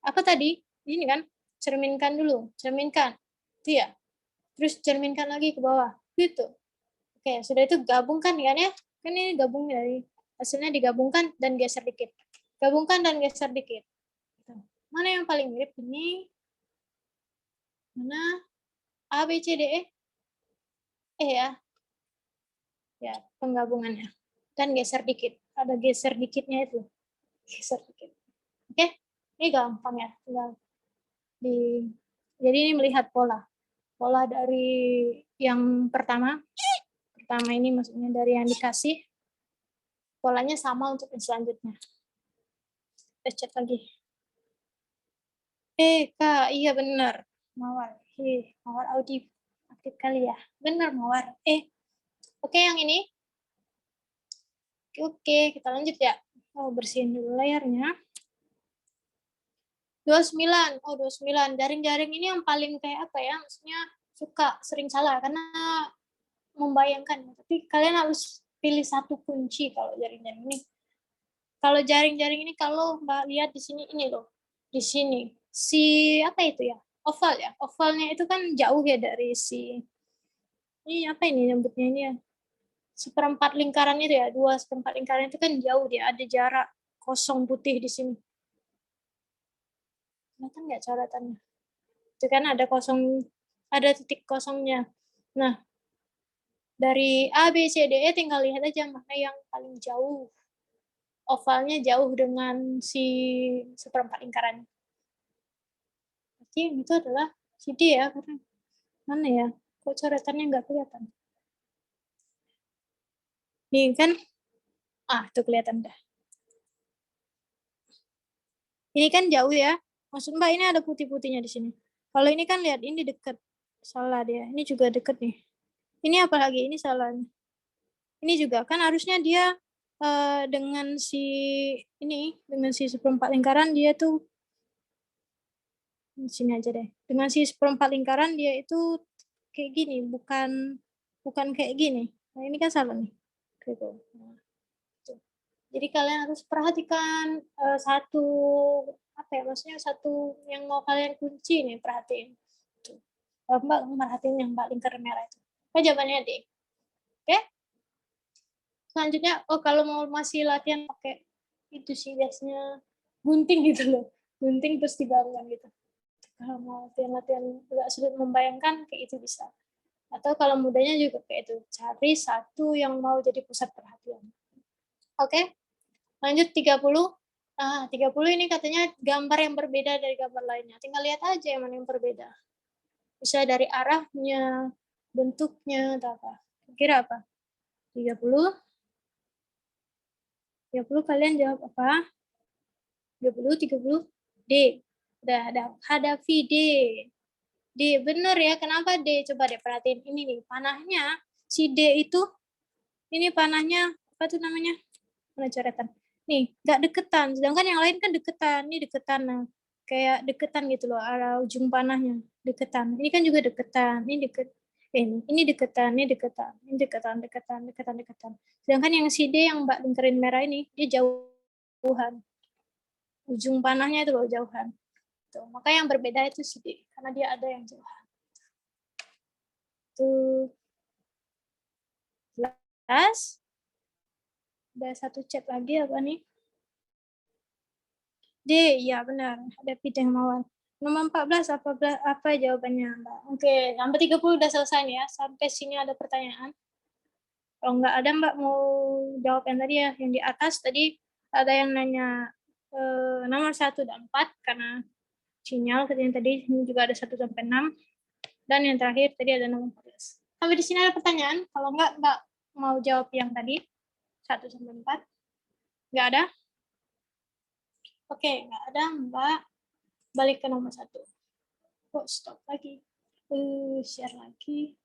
apa tadi? Ini kan, cerminkan dulu. Cerminkan. Itu ya. Terus cerminkan lagi ke bawah. Gitu. Oke, sudah itu gabungkan kan ya? Kan ini gabung dari hasilnya digabungkan dan geser dikit. Gabungkan dan geser dikit. Mana yang paling mirip ini? Mana? A, B, C, D, E? Ya. Ya, penggabungannya. Dan geser dikit. Ada geser dikitnya itu. Geser dikit. Oke? Ini gampang ya. Tinggal jadi ini melihat pola. Pola dari yang pertama. Pertama ini maksudnya dari yang dikasih. Polanya sama untuk yang selanjutnya. Kita cek lagi. Kak, iya benar. Mawar. Mawar Audi aktif kali ya. Benar, Mawar. Oke, yang ini. Oke, kita lanjut ya. Oh, bersihin dulu layarnya. 29. Oh, 29. Jaring-jaring ini yang paling kayak apa ya? Maksudnya suka sering salah karena membayangkan. Tapi kalian harus pilih satu kunci kalau jaring-jaring ini. Kalau jaring-jaring ini kalau Mbak lihat di sini ini loh. Di sini. Si apa itu ya? Oval ya. Ovalnya itu kan jauh ya dari ini apa ini nyebutnya ini ya? Seperempat lingkaran itu ya. 2/4 lingkaran itu kan jauh dia. Ada jarak kosong putih di sini. Kelihatan nggak coretannya? Itu kan ada titik kosongnya. Nah, dari A, B, C, D, E tinggal lihat aja mana yang paling jauh. Ovalnya jauh dengan si seperempat lingkaran. Berarti itu adalah si D ya, karena mana ya? Kok coretannya nggak kelihatan? Nih kan, itu kelihatan dah. Ini kan jauh ya. Maksud Mbak ini ada putih-putihnya di sini. Kalau ini kan lihat, ini dekat. Salah dia. Ini juga dekat nih. Ini apalagi? Ini salah. Ini juga kan harusnya dia dengan si seperempat lingkaran dia tuh di sini aja deh. Dengan si seperempat lingkaran dia itu kayak gini, bukan kayak gini. Nah, ini kan salah nih. Gitu. Nah, gitu. Jadi kalian harus perhatikan satu apa ya? Maksudnya satu yang mau kalian kunci nih, perhatiin. Tuh. Mbak merhatiin yang Mbak lingkar merah itu. Apa jawabannya D? Oke? Selanjutnya, kalau mau masih latihan pakai itu sih biasanya gunting gitu loh. Gunting terus dibangun gitu. Kalau mau latihan-latihan agak sulit membayangkan, kayak itu bisa. Atau kalau mudahnya juga kayak itu. Cari satu yang mau jadi pusat perhatian. Oke? Lanjut 30. Nah, 30 ini katanya gambar yang berbeda dari gambar lainnya. Tinggal lihat aja yang mana yang berbeda. Bisa dari arahnya, bentuknya, atau apa. Kira apa? 30. 30 kalian jawab apa? 30. D. Udah ada. Hadapi D. D, bener ya. Kenapa D? Coba deh perhatiin. Ini nih, panahnya. Si D itu, ini panahnya, apa tuh namanya? Mana coretan? Nih, nggak deketan. Sedangkan yang lain kan deketan. Ini deketan. Nah, kayak deketan gitu loh, arah ujung panahnya. Deketan. Ini kan juga deketan. Ini deket. Ini deketan, ini deketan, ini deketan, deketan, deketan, deketan. Sedangkan yang si D yang Mbak lingkarin merah ini, dia jauhan. Ujung panahnya itu loh jauhan. Tuh, maka yang berbeda itu si D, karena dia ada yang jauhan. Tuh. Jelas? Ada satu chat lagi apa nih? D, ya benar. Ada Pideng Mawar. Nomor 14, apa jawabannya, Mbak? Oke, sampai 30 udah selesai nih ya. Sampai sini ada pertanyaan. Kalau nggak ada, Mbak mau jawab yang tadi ya. Yang di atas tadi ada yang nanya nomor 1 dan 4, karena sinyal. Yang tadi ini juga ada 1 sampai 6. Dan yang terakhir tadi ada nomor 14. Sampai di sini ada pertanyaan. Kalau nggak, Mbak mau jawab yang tadi, 1 sampai 4. Nggak ada? Oke, nggak ada, Mbak. Balik ke nomor 1. Kok stop lagi? Share lagi.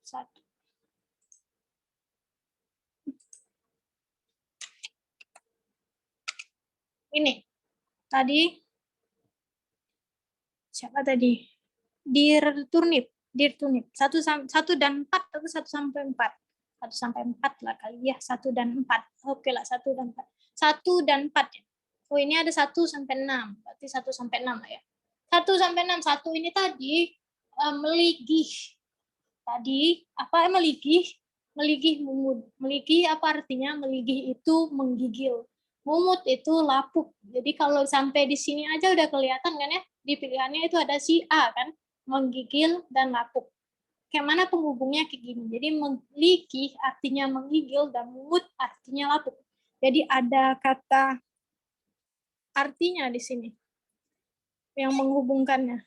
Satu. Ini. Tadi. Siapa tadi? Dir Turnip. 1 dan 4 atau 1 sampai 4. 1 sampai 4 lah kali ya. 1 dan 4. Oke lah, 1 dan 4. 1 dan 4 ya. Oh, ini ada 1 sampai 6. Berarti 1 sampai 6 lah ya. 1 sampai 6. 1 ini tadi meligih. Tadi apa meligih? Meligih mumut. Meligih apa artinya? Meligih itu menggigil. Mumut itu lapuk. Jadi kalau sampai di sini aja udah kelihatan kan ya? Di pilihannya itu ada si A kan? Menggigil dan lapuk. Kayak mana penghubungnya kayak gini. Jadi meligih artinya menggigil dan mumut artinya lapuk. Jadi ada kata artinya di sini yang menghubungkannya.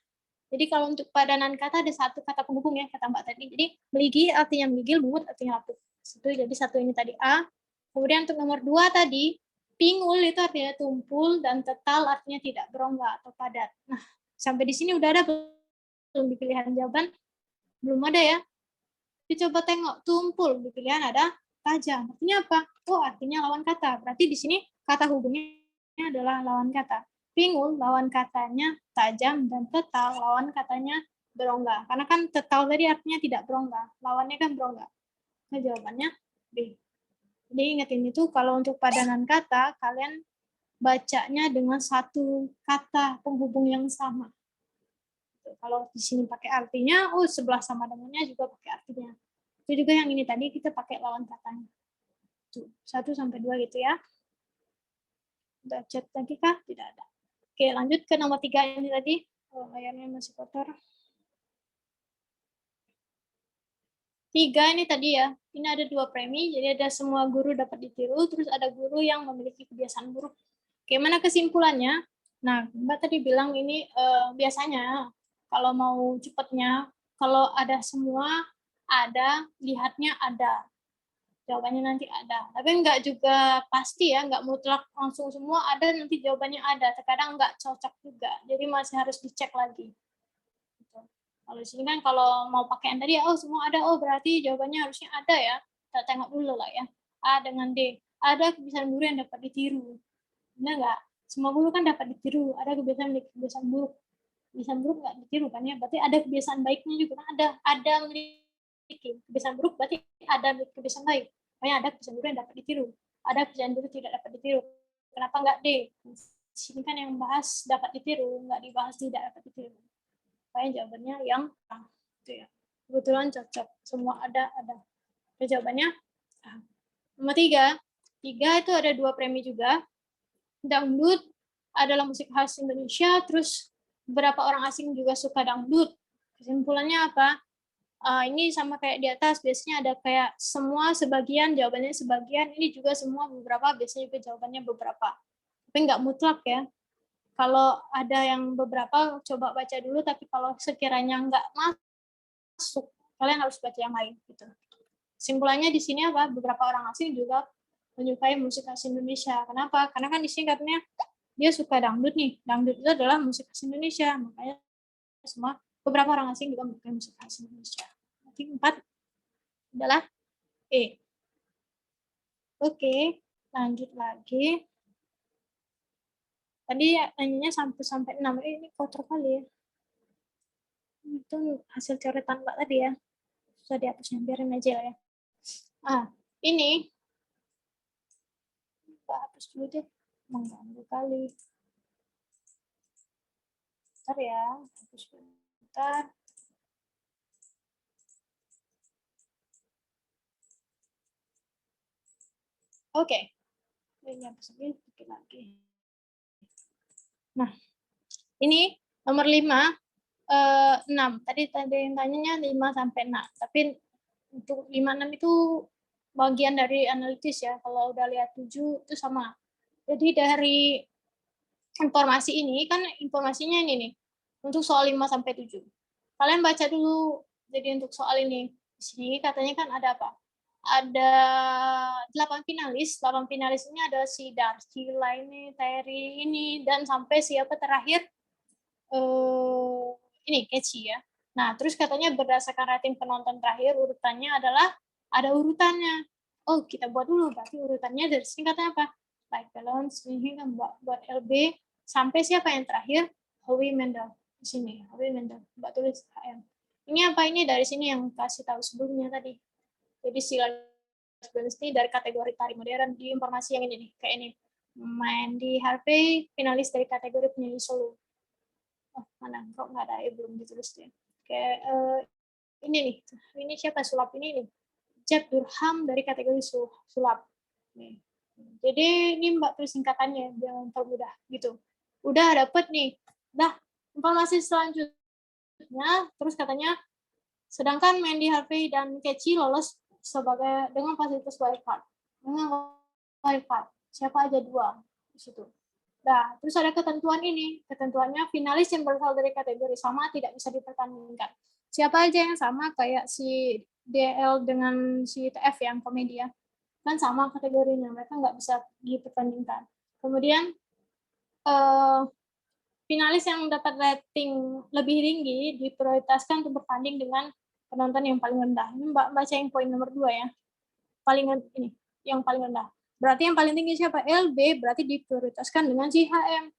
Jadi kalau untuk padanan kata ada 1 kata penghubung ya, kata Mbak tadi. Jadi meligih artinya menggigil, mumut artinya lapuk. Jadi 1 ini tadi A. Kemudian untuk nomor 2 tadi, pingul itu artinya tumpul dan tetal artinya tidak berongga atau padat. Nah, sampai di sini udah ada belum di pilihan jawaban? Belum ada ya. Tapi coba tengok, tumpul di pilihan ada tajam. Artinya apa? Oh, artinya lawan kata. Berarti di sini kata hubungnya adalah lawan kata. Pingul lawan katanya tajam dan tetal lawan katanya berongga. Karena kan tetal tadi artinya tidak berongga. Lawannya kan berongga. Nah, jawabannya B. Jadi ingetin itu kalau untuk padanan kata, kalian bacanya dengan 1 kata penghubung yang sama. Kalau di sini pakai artinya, sebelah sama dengannya juga pakai artinya. Itu juga yang ini tadi kita pakai lawan katanya. 1 sampai 2 gitu ya. Udah chat lagi kah? Tidak ada. Oke, lanjut ke nomor 3 ini tadi. Layarnya masih kotor. 3 ini tadi ya. Ini ada 2 premi, jadi ada semua guru dapat ditiru, terus ada guru yang memiliki kebiasaan buruk. Gimana kesimpulannya? Nah, Mbak tadi bilang ini biasanya kalau mau cepatnya, kalau ada semua, ada, lihatnya ada. Jawabannya nanti ada. Tapi enggak juga pasti ya, enggak mutlak langsung semua ada, nanti jawabannya ada. Terkadang enggak cocok juga. Jadi masih harus dicek lagi. Gitu. Kalau di sini kan kalau mau pakai yang tadi, semua ada, berarti jawabannya harusnya ada ya. Kita tengok dulu lah ya. A dengan D. Ada kebiasaan guru yang dapat ditiru. Benar enggak? Semua guru kan dapat ditiru. Ada kebiasaan buruk. Kebiasaan buruk enggak ditiru kan ya. Berarti ada kebiasaan baiknya juga. Ada memiliki kebiasaan buruk, berarti ada kebiasaan baik. Makanya ada kebiasaan buruk yang dapat ditiru. Ada kebiasaan buruk tidak dapat ditiru. Kenapa enggak D? Di sini kan yang bahas dapat ditiru, enggak dibahas tidak dapat ditiru. Makanya jawabannya yang A. Itu ya. Kebetulan cocok. Semua ada. Oke, jawabannya A. Nomor 3. 3 itu ada 2 premi juga. Dangdut adalah musik khas Indonesia, terus beberapa orang asing juga suka dangdut. Kesimpulannya apa? Ini sama kayak di atas, biasanya ada kayak semua, sebagian, jawabannya sebagian, ini juga semua, beberapa, biasanya juga jawabannya beberapa. Tapi nggak mutlak ya. Kalau ada yang beberapa, coba baca dulu, tapi kalau sekiranya nggak masuk, kalian harus baca yang lain. Gitu. Kesimpulannya di sini apa? Beberapa orang asing juga menyukai musik khas Indonesia. Kenapa? Karena kan di sini katanya dia suka dangdut nih. Dangdut itu adalah musik khas Indonesia. Makanya semua beberapa orang asing juga menyukai musik khas Indonesia. Berarti 4 adalah E. Oke, lanjut lagi. Tadi nanyanya sampai 6. Ini kotor kali ya. Itu hasil coretan Mbak tadi ya. Susah dihapusnya, biarin aja ya. Ini Mbak hapus dulu deh. Mengganggu kali. Bentar ya, hapus bentar. Oke. Ini hapus lagi, bikin lagi. Nah, ini nomor 5, 6. Tadi yang tanyanya 5 sampai 6. Tapi untuk 5, 6 itu bagian dari analitis ya. Kalau udah lihat 7 itu sama. Jadi dari informasi ini kan informasinya ini nih. Untuk soal 5 sampai 7. Kalian baca dulu. Jadi untuk soal ini. Di sini katanya kan ada apa? Ada 8 finalis. 8 finalis ini ada si Darcila ini, Terry ini, dan sampai siapa terakhir? Ini Keci ya. Nah, terus katanya berdasarkan rating penonton terakhir, urutannya adalah ada urutannya. Oh, kita buat dulu. Berarti urutannya dari sini katanya apa? Like balance, ini kan buat LB. Sampai siapa yang terakhir? Howie Mendel. Di sini, Howie Mendel. Mbak tulis HM. Ini apa ini dari sini yang kasih tahu sebelumnya tadi. Jadi si balance ini dari kategori tari modern di informasi yang ini nih, kayak ini. Mandy Harvey, finalis dari kategori penyanyi solo. Oh, mana kok nggak ada, belum ditulis deh. Kayak ini nih, ini siapa sulap ini nih? Jeb Durham dari kategori sulap. Nih. Jadi ini Mbak tulis singkatannya biar mempermudah gitu. Udah dapet nih. Dah, informasi selanjutnya terus katanya sedangkan Mandy Harvey dan Keci lolos sebagai dengan fasilitas wildcard. Dengan wildcard. Siapa aja 2 di situ. Nah, terus ada ketentuan ini. Ketentuannya finalis yang berasal dari kategori sama tidak bisa dipertandingkan. Siapa aja yang sama kayak si DL dengan si TF yang komedia. Kan sama kategorinya, mereka nggak bisa dipertandingkan. Kemudian finalis yang dapat rating lebih tinggi diprioritaskan untuk bertanding dengan penonton yang paling rendah. Ini Mbak baca yang poin nomor 2 ya. Paling ini, yang paling rendah. Berarti yang paling tinggi siapa? LB, berarti diprioritaskan dengan si HM.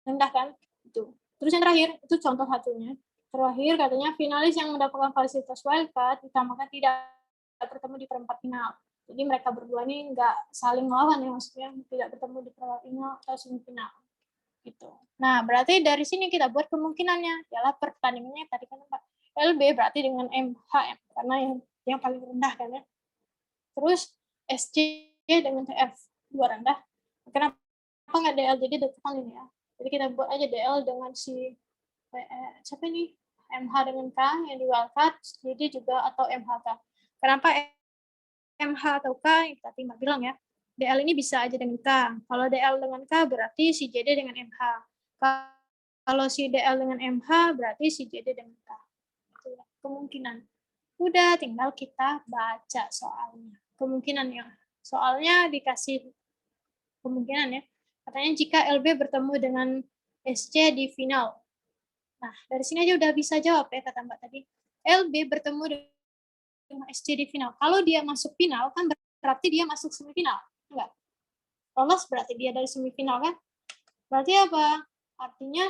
Rendah kan? Itu. Terus yang terakhir, itu contoh satunya. Terakhir katanya finalis yang mendapatkan fasilitas wildcard utamakan tidak bertemu di perempat final. Jadi mereka berdua ini nggak saling melawan ya, maksudnya tidak bertemu di perempat final atau semifinal. Gitu. Nah, berarti dari sini kita buat kemungkinannya, ialah pertandingannya tadi kan Pak LB berarti dengan MHM karena yang paling rendah kan ya. Terus SC dengan TF 2 rendah. Kenapa nggak DL? Jadi depan ini ya. Jadi kita buat aja DL dengan si siapa nih? MH dengan K yang di wildcard, jadi juga atau MHK. Kenapa MH atau K yang tadi Mbak bilang ya? DL ini bisa aja dengan K. Kalau DL dengan K berarti si JD dengan MH. Kalau si DL dengan MH berarti si JD dengan K. Kemungkinan. Udah, tinggal kita baca soalnya. Kemungkinan ya. Soalnya dikasih kemungkinan ya. Katanya jika LB bertemu dengan SC di final. Nah, dari sini aja udah bisa jawab ya kata Mbak tadi. LB bertemu dengan SC di final. Kalau dia masuk final kan berarti dia masuk semifinal. Enggak. Lolos berarti dia dari semifinal kan? Berarti apa? Artinya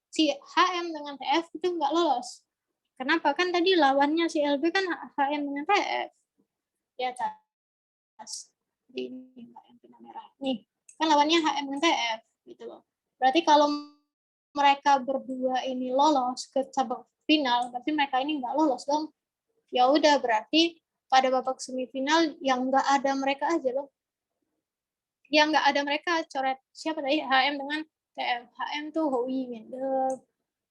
si HM dengan TF itu enggak lolos. Kenapa? Kan tadi lawannya si LB kan HM dengan TF. Di atas. Di ini Mbak yang pina merah. Nih, kan lawannya HM dengan TF gitu loh. Berarti kalau mereka berdua ini lolos ke cabang final, berarti mereka ini nggak lolos dong. Ya udah, berarti pada babak semifinal yang nggak ada mereka aja loh. Yang nggak ada mereka coret siapa tadi HM dengan TF. HM tuh Howie Mendel.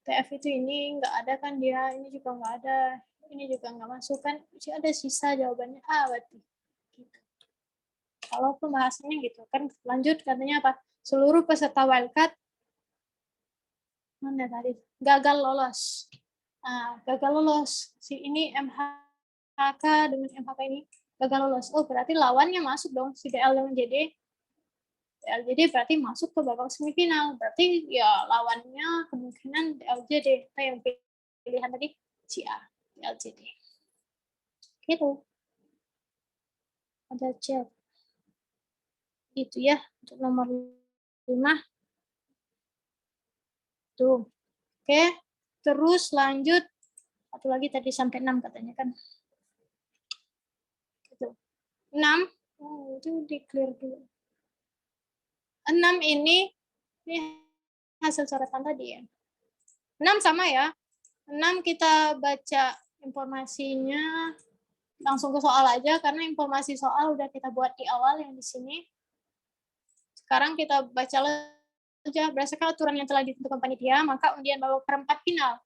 TF itu ini nggak ada kan dia, ini juga nggak ada, ini juga nggak masuk kan, masih ada sisa jawabannya A berarti. Gitu. Kalau pembahasannya gitu kan, lanjut katanya apa? Seluruh peserta wildcard mana tadi gagal lolos. Gagal lolos si ini MHK dengan MHK ini gagal lolos. Oh berarti lawannya masuk dong si DL dengan JD. DLJD berarti masuk ke babak semifinal. Berarti ya lawannya kemungkinan DLJD. Nah, yang pilihan tadi si A, DLJD. Gitu. Ada chat. Gitu ya untuk nomor 5. Tuh. Oke. Terus lanjut. Satu lagi tadi sampai 6 katanya kan. Gitu. 6. Oh, itu di clear dulu. 6 ini hasil coretan tadi ya. 6 sama ya. 6 kita baca informasinya langsung ke soal aja karena informasi soal udah kita buat di awal yang di sini. Sekarang kita baca aja berdasarkan aturan yang telah ditentukan panitia, maka undian babak perempat final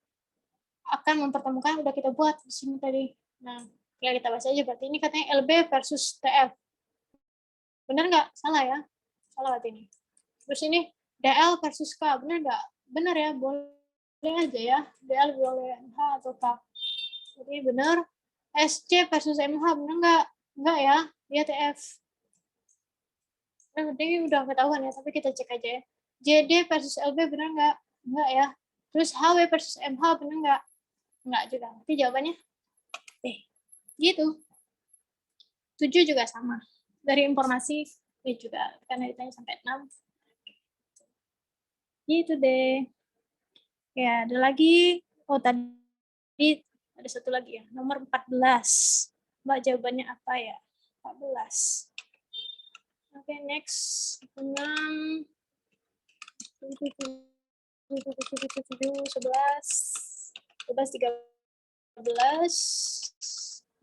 akan mempertemukan udah kita buat di sini tadi. Nah, ya kita baca aja berarti ini katanya LB versus TF. Benar nggak? Salah ya? Salah berarti ini. Terus ini DL versus K. Benar nggak? Benar ya, boleh aja ya. DL boleh H atau K. Jadi benar. SC versus MH, benar nggak? Nggak ya, dia TF. Nah, ini udah ketahuan ya, tapi kita cek aja ya. JD versus LB benar nggak? Nggak ya. Terus HW versus MH benar nggak? Nggak juga. Nanti jawabannya gitu. 7 juga sama. Dari informasi juga, karena ditanya sampai 6. Gitu deh. Ya, ada lagi. Oh, tadi ada satu lagi ya. Nomor 14. Mbak jawabannya apa ya? 14. Oke, next. 6. 11, 13.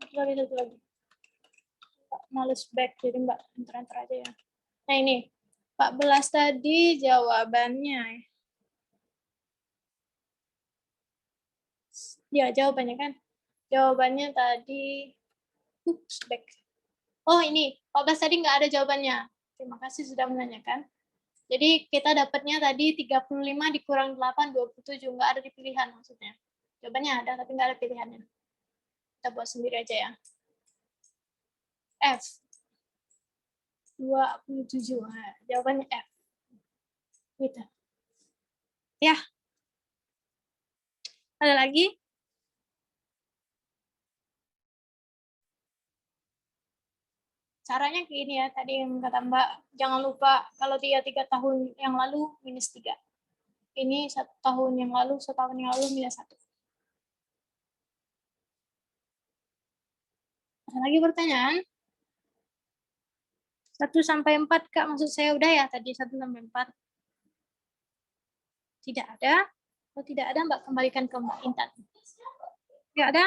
Satu lagi. Males back, jadi Mbak enter-enter aja ya. Nah ini, 14 tadi jawabannya. Ya, jawabannya kan. Jawabannya tadi, back. Oh ini, 14 tadi nggak ada jawabannya. Terima kasih sudah menanyakan. Jadi kita dapatnya tadi 35 dikurang 8, 27. Nggak ada di pilihan maksudnya. Jawabannya ada, tapi nggak ada pilihannya. Kita buat sendiri aja ya. F. 27. Nah, jawabannya F. Gitu. Ya. Ada lagi? Caranya gini ya, tadi yang kata Mbak, jangan lupa kalau dia 3 tahun yang lalu minus 3. Ini 1 tahun yang lalu, 1 tahun yang lalu minus 1. Ada lagi pertanyaan? 1 sampai 4, Kak, maksud saya udah ya tadi 1 sampai 4. Tidak ada. Kalau tidak ada, Mbak kembalikan ke Mbak Intan. Tidak ada?